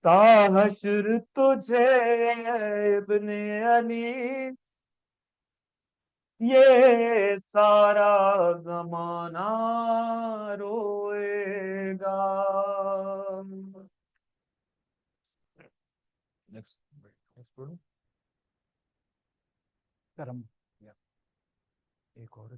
تا حشر تجھے اے ابن علی یہ سارا زمانہ روئے گا۔ کرم ایک اور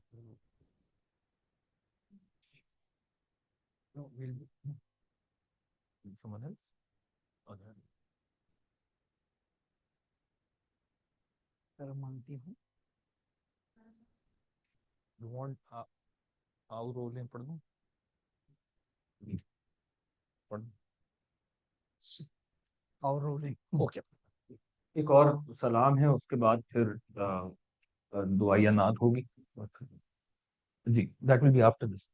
مانگتی ہوں پڑھ دوں اور رولنگ اوکے، ایک اور سلام ہے اس کے بعد پھر دعائیہ نعت ہوگی جی، that will be after this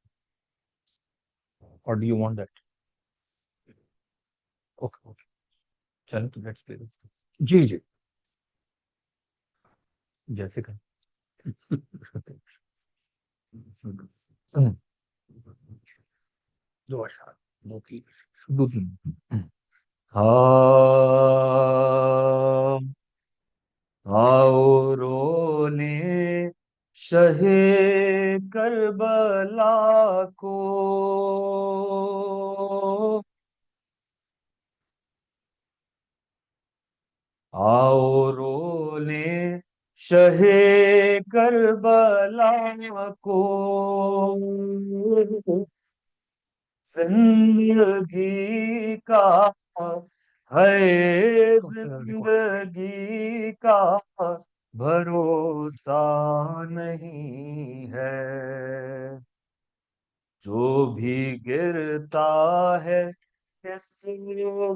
or do you want that? Okay okay, چلیں تو لیٹس پلے جی جی جیسے کہ دو اشعار دو تین دو تین ہاں آؤ رولیں شہ کربلا کو، آؤ رولیں شہ کربلا کو، زندگی کا ہے زندگی کا بھروسہ نہیں ہے، جو بھی گرتا ہے اس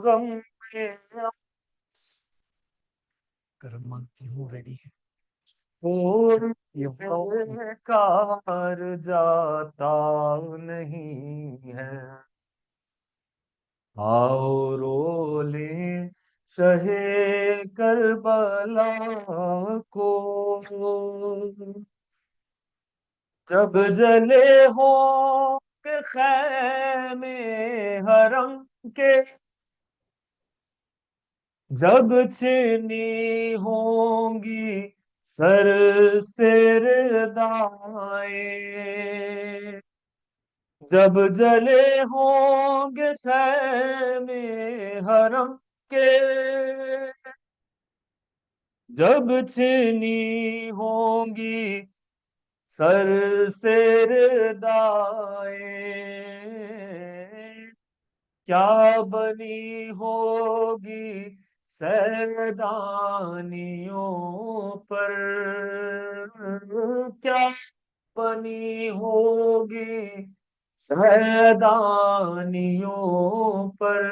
غم میں گرم مانگتی ہوں ریڈی ہے کوئی کار جاتا نہیں ہے، آؤ رو لیں شہ کربلا کو، جب جلے ہوں کہ خیمے حرم کے، جب چھنی ہوں گی سر سے ردائیں، جب جلے ہوں گے خیمے حرم کے، جب چھنی ہوں گی سر سے ردائیں، کیا بنی ہوگی سیدانیوں پر، کیا بنی ہوگی سیدانیوں پر،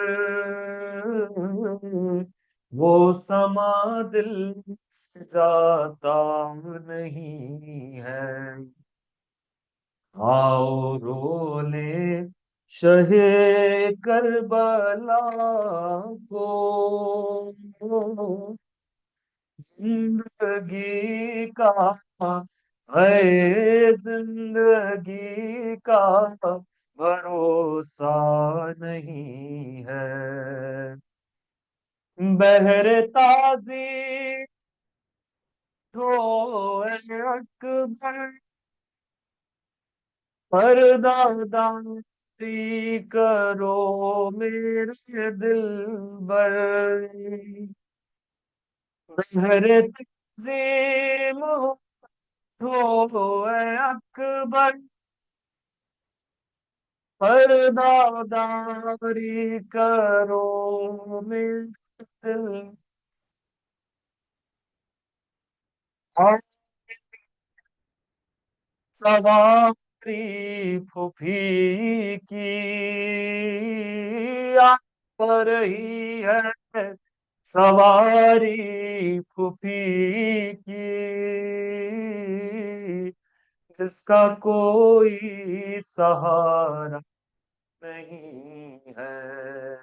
وہ سما دل سے جاتا نہیں ہے، آؤ رو لے شہ کربلا کو، زندگی کا ہے، زندگی کا بھروسہ نہیں ہے، بہر تازی تو اے اکبر، پردہ داری کرو میرے دل بر، بہر تنظیم ہو اے اکبر، پردہ داری کرو میرے دل، اور سواری پھوپھی کی آ رہی ہے، سواری پھوپھی کی، جس کا کوئی سہارا نہیں ہے،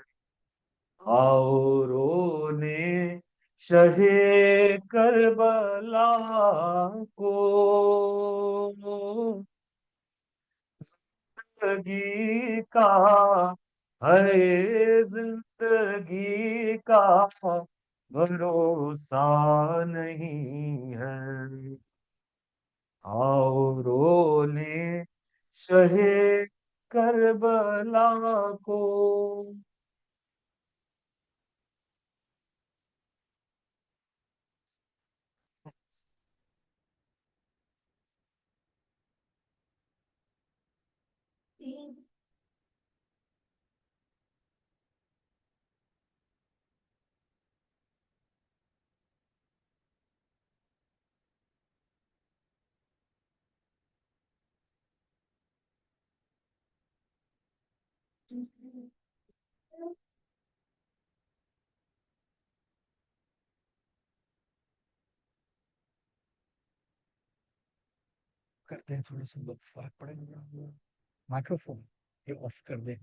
آؤ رونے شہ کربلا کو، زندگی کا ہے، زندگی کا بھروسہ نہیں ہے، آؤ رو لیں شہ کربلا کو، کرتے ہیں تھوڑا سا بہت فرق پڑے گا، مائکرو فون یہ آف کر دیں.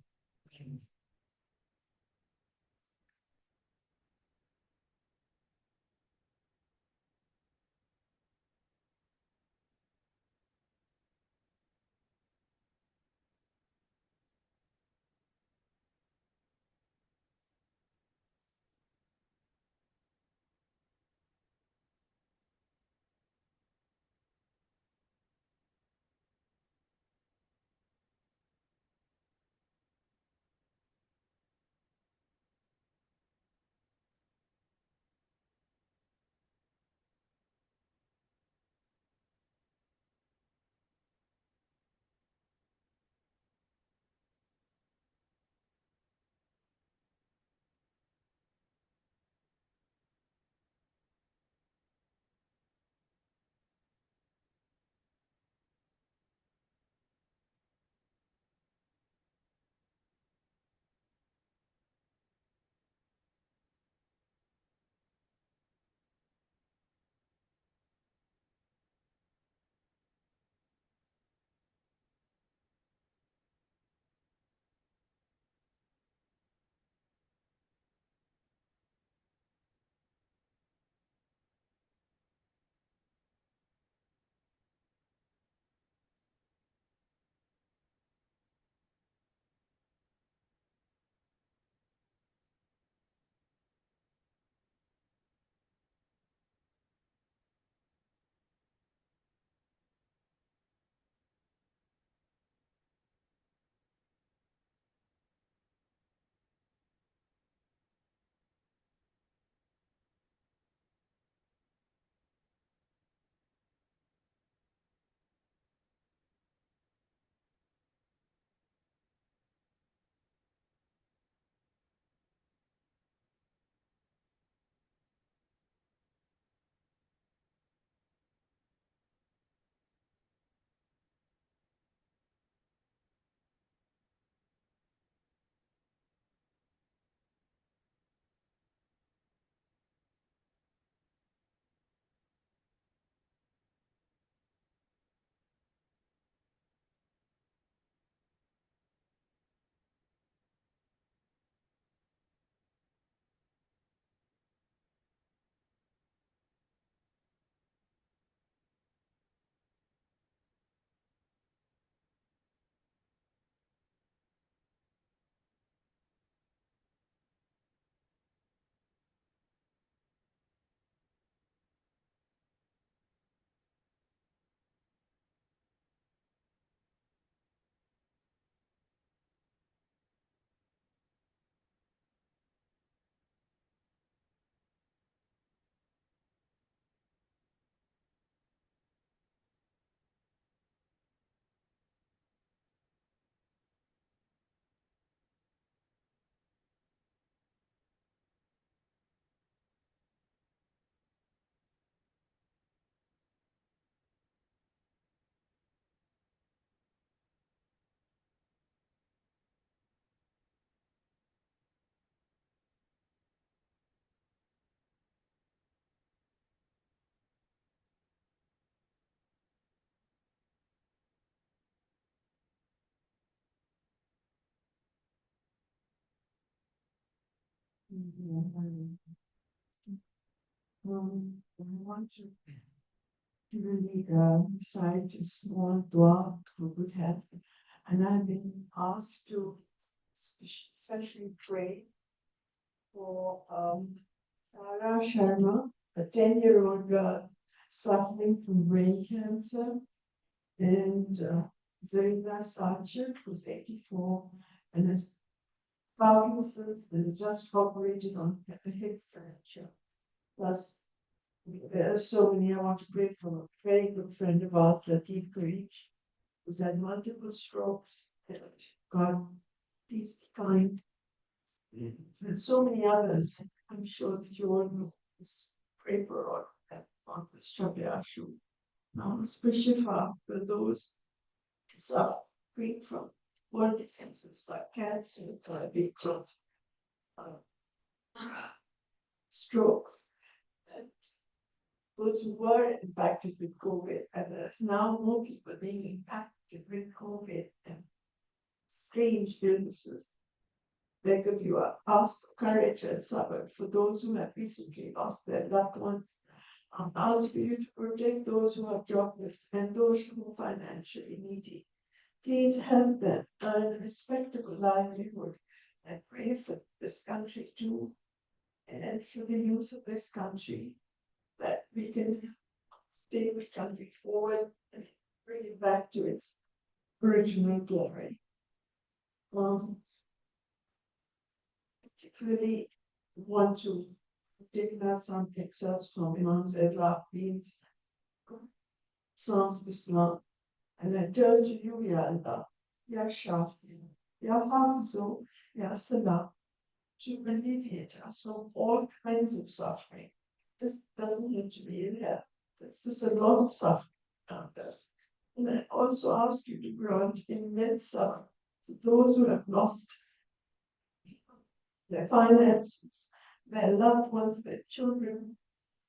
I want to really recite a small dua for good health, and I've been asked to especially pray for Sarah Sharma, a 10-year-old girl suffering from brain cancer, and Zarina Sarcher, who's 84 and has Parkinson's and is just operated on the hip fracture. Plus, there are so many I want to pray for. A very good friend of ours, Latif Karich, who's had multiple strokes. And God, please be kind. And so many others. I'm sure that you all know this. Pray for all that on this Shabi Ashu. Now, especially for those suffering from all diseases like cancer, diabetes, strokes, and those who were impacted with COVID, and there's now more people being impacted with COVID and strange illnesses. Beg of you, ask for courage and support for those who have recently lost their loved ones. Ask for you to protect those who are jobless and those who are financially needy. Please help them earn a respectable livelihood and pray for this country too, and for the youth of this country, that we can take this country forward and bring it back to its original glory. Particularly want to take some excerpts from Imam Zaid Rabin's Psalms of Islam. And I turn to you, Ya Allah, Ya Shafi, Ya Hafzu, Ya Salam, to alleviate us from all kinds of suffering. This doesn't need to be in here. It's just a lot of suffering around us. And I also ask you to grant immense suffering to those who have lost their finances, their loved ones, their children,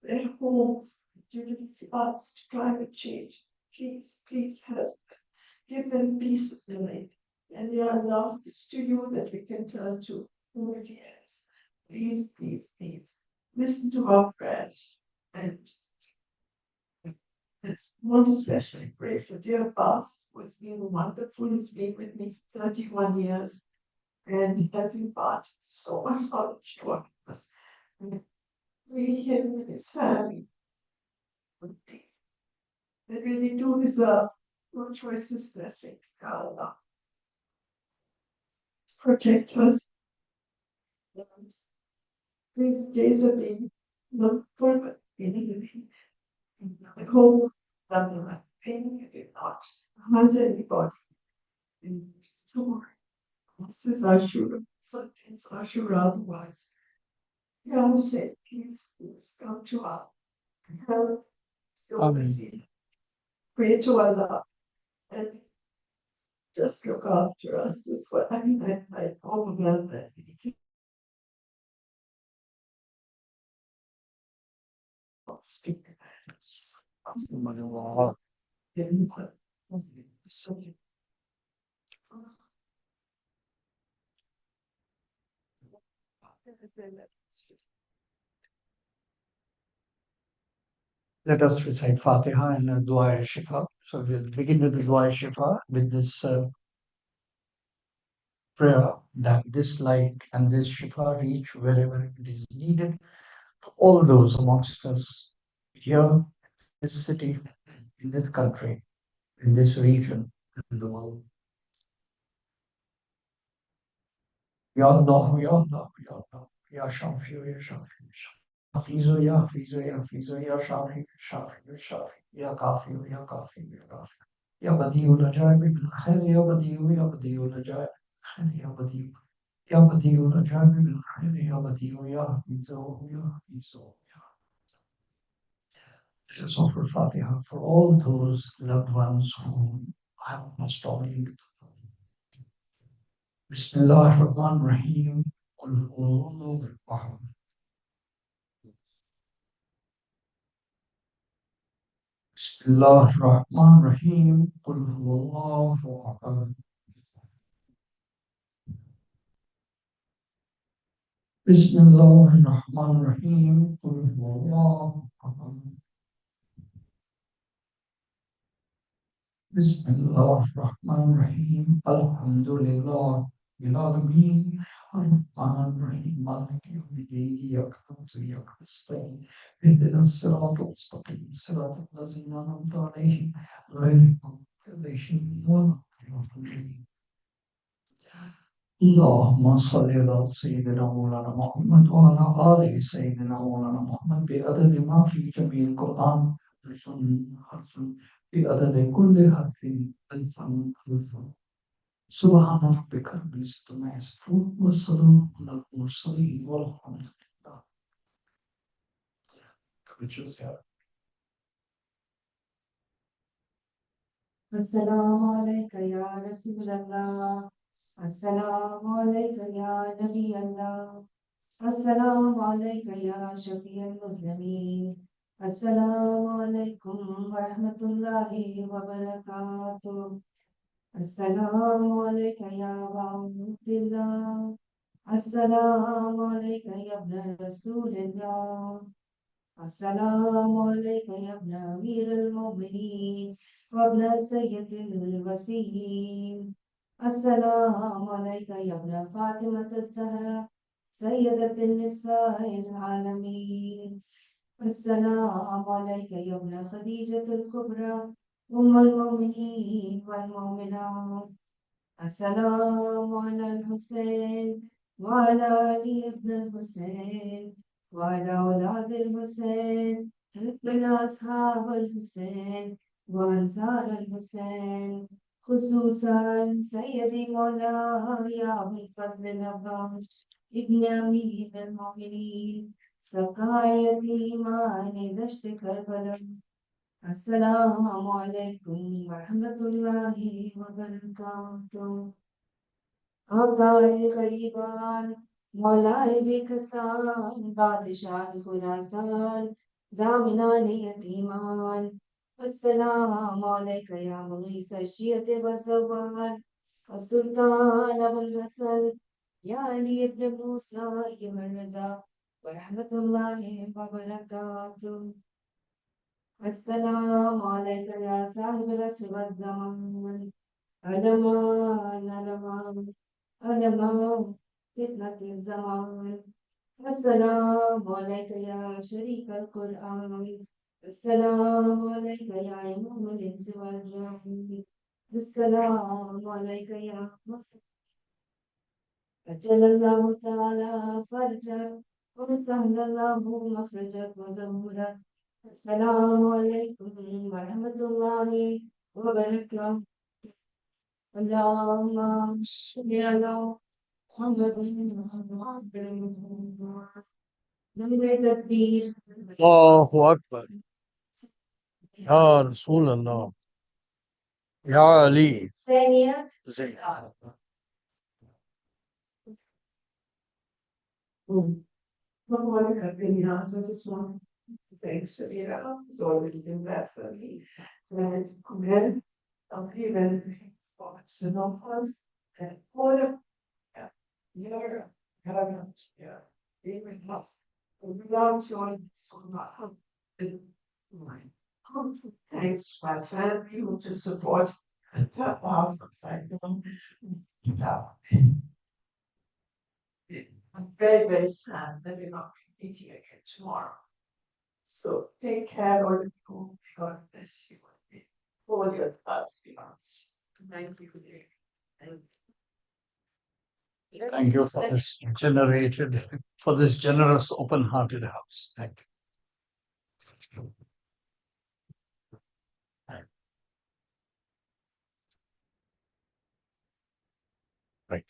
their homes, due to the floods, to climate change. Please, please help them. Give them peace of mind. And Ya Allah, it's to you that we can turn to nobody else. Please, please, please, listen to our prayers. And let's want to especially pray for dear Bas, who has been wonderful, who's been with me 31 years. And he has imparted so much knowledge to us. And we, him and his family, would be. They really do deserve your choices, blessings, Allah. Protect us. These days are being not full, but being I hope that the pain did not hurt anybody. And tomorrow, this is Ashura, something's Ashura otherwise. Ya say, please come to our help. Amen. Pray to Allah and just look after us. That's what I mean. I overwhelmed that. Speak. Let us recite Fatiha and Dua Shifa. So we'll begin with the Dua Shifa with this prayer that this light and this Shifa reach wherever it is needed to all those amongst us here, in this city, in this country, in this region, in the world. Ya Allah, Ya Allah, Ya Allah, Ya Shafi, Ya Shafi, Hafizu, Ya Hafizu, Ya Hafizu, Ya Shafi, Shafi, Ya Shafi, Ya Kafi, Ya Kafi, Ya Kafi. Ya Badiul Ajaib bil Khair, Ya Badiu, Ya Badiul Ajaib Khair, Ya Badiu. Ya Badiul Ajaib bil Khair, Ya Badiu, Ya Hafizu, Ya Hafizu, Ya. Let us offer Fatiha for all those loved ones who have passed on. Bismillah ar-Rahman ar-Rahim. Qul huwallahu ahad. Bismillah ar-Rahman ar-Rahim. Qul huwallahu ahad. Bismillahirrahmanirrahim. Qul huwallahu ahad. Bismillahirrahmanirrahim. Alhamdulillah. Alamin. Ar-Rahmanir-Rahim. Maliki yawmiddin. Iyyaka na'budu wa iyyaka nasta'in. Ihdinas siratal mustaqim. Siratal ladzina an'amta 'alaihim ghayril maghdubi 'alaihim waladdallin. اللهم صل على سيدنا مولانا محمد وعلى آل سيدنا مولانا محمد بعدد ما في جميع القرآن ألفا حرفا بعدد كل حرف ألفا ألفا. سبحان ربك رب العزة عما يصفون والسلام على المرسلين والحمد لله. السلام عليك يا رسول الله. السلام عليك يا نبي الله. السلام عليك يا شفيع المسلمين. السلام عليكم ورحمة الله وبركاته. السلام عليك يا أبا عبد الله. السلام عليك يا ابن رسول الله. السلام عليك يا ابن أمير المؤمنين وابن سيد الوسيم. السلام عليك يا ابن فاطمة الزهراء سيدة النساء العالمين. السلام عليك يا ابن خديجة الكبرى أم المؤمنين والمؤمنات. السلام على الحسين وعلى علي بن الحسين وعلى أولاد الحسين من أصحاب الحسين وأنصار الحسين، خصوصا سيدي مولاي أبو الفضل العباس ابن أمير المؤمنين سقاية الإيمان دشت كربلاء. السلام عليكم ورحمة الله وبركاته. آقای غریبان، مولای بیکسان، بادشاہ خراسان، زامنان یتیمان. السلام علیک یا مغیث الشیعة والزوال، السلطان ابو الحسن یا علی ابن موسیٰ ایوہ الرضا ورحمة اللہ وبرکاتہ. السلام علیک یا صاحب العصر والزمان، علمان علمان علمان فتنة الزمان. السلام عليك يا شريك القرآن. السلام عليك يا إمام الإنس والجن. السلام عليك يا أجل الله تعالى فرجك وسهل الله مخرجك وزهورك. السلام عليكم ورحمة الله وبركاته. اللهم صل على محمد لمبے تکبیر. اللہ اکبر. یا رسول اللہ. یا علی. ثانیہ زین. I just want to thank Samira, who's always been there for me. And Gwen, I've given spots to know us. And all yeah, your parents, yeah, be with us. Without your support, and mine. Thanks to my family who just support and tap house upside down. I'm very, very sad that we're not meeting again tomorrow. So take care, all of you. God bless you. All your thoughts be honest. Thank you. Thank you for this generous, open-hearted house. Thank you. Right.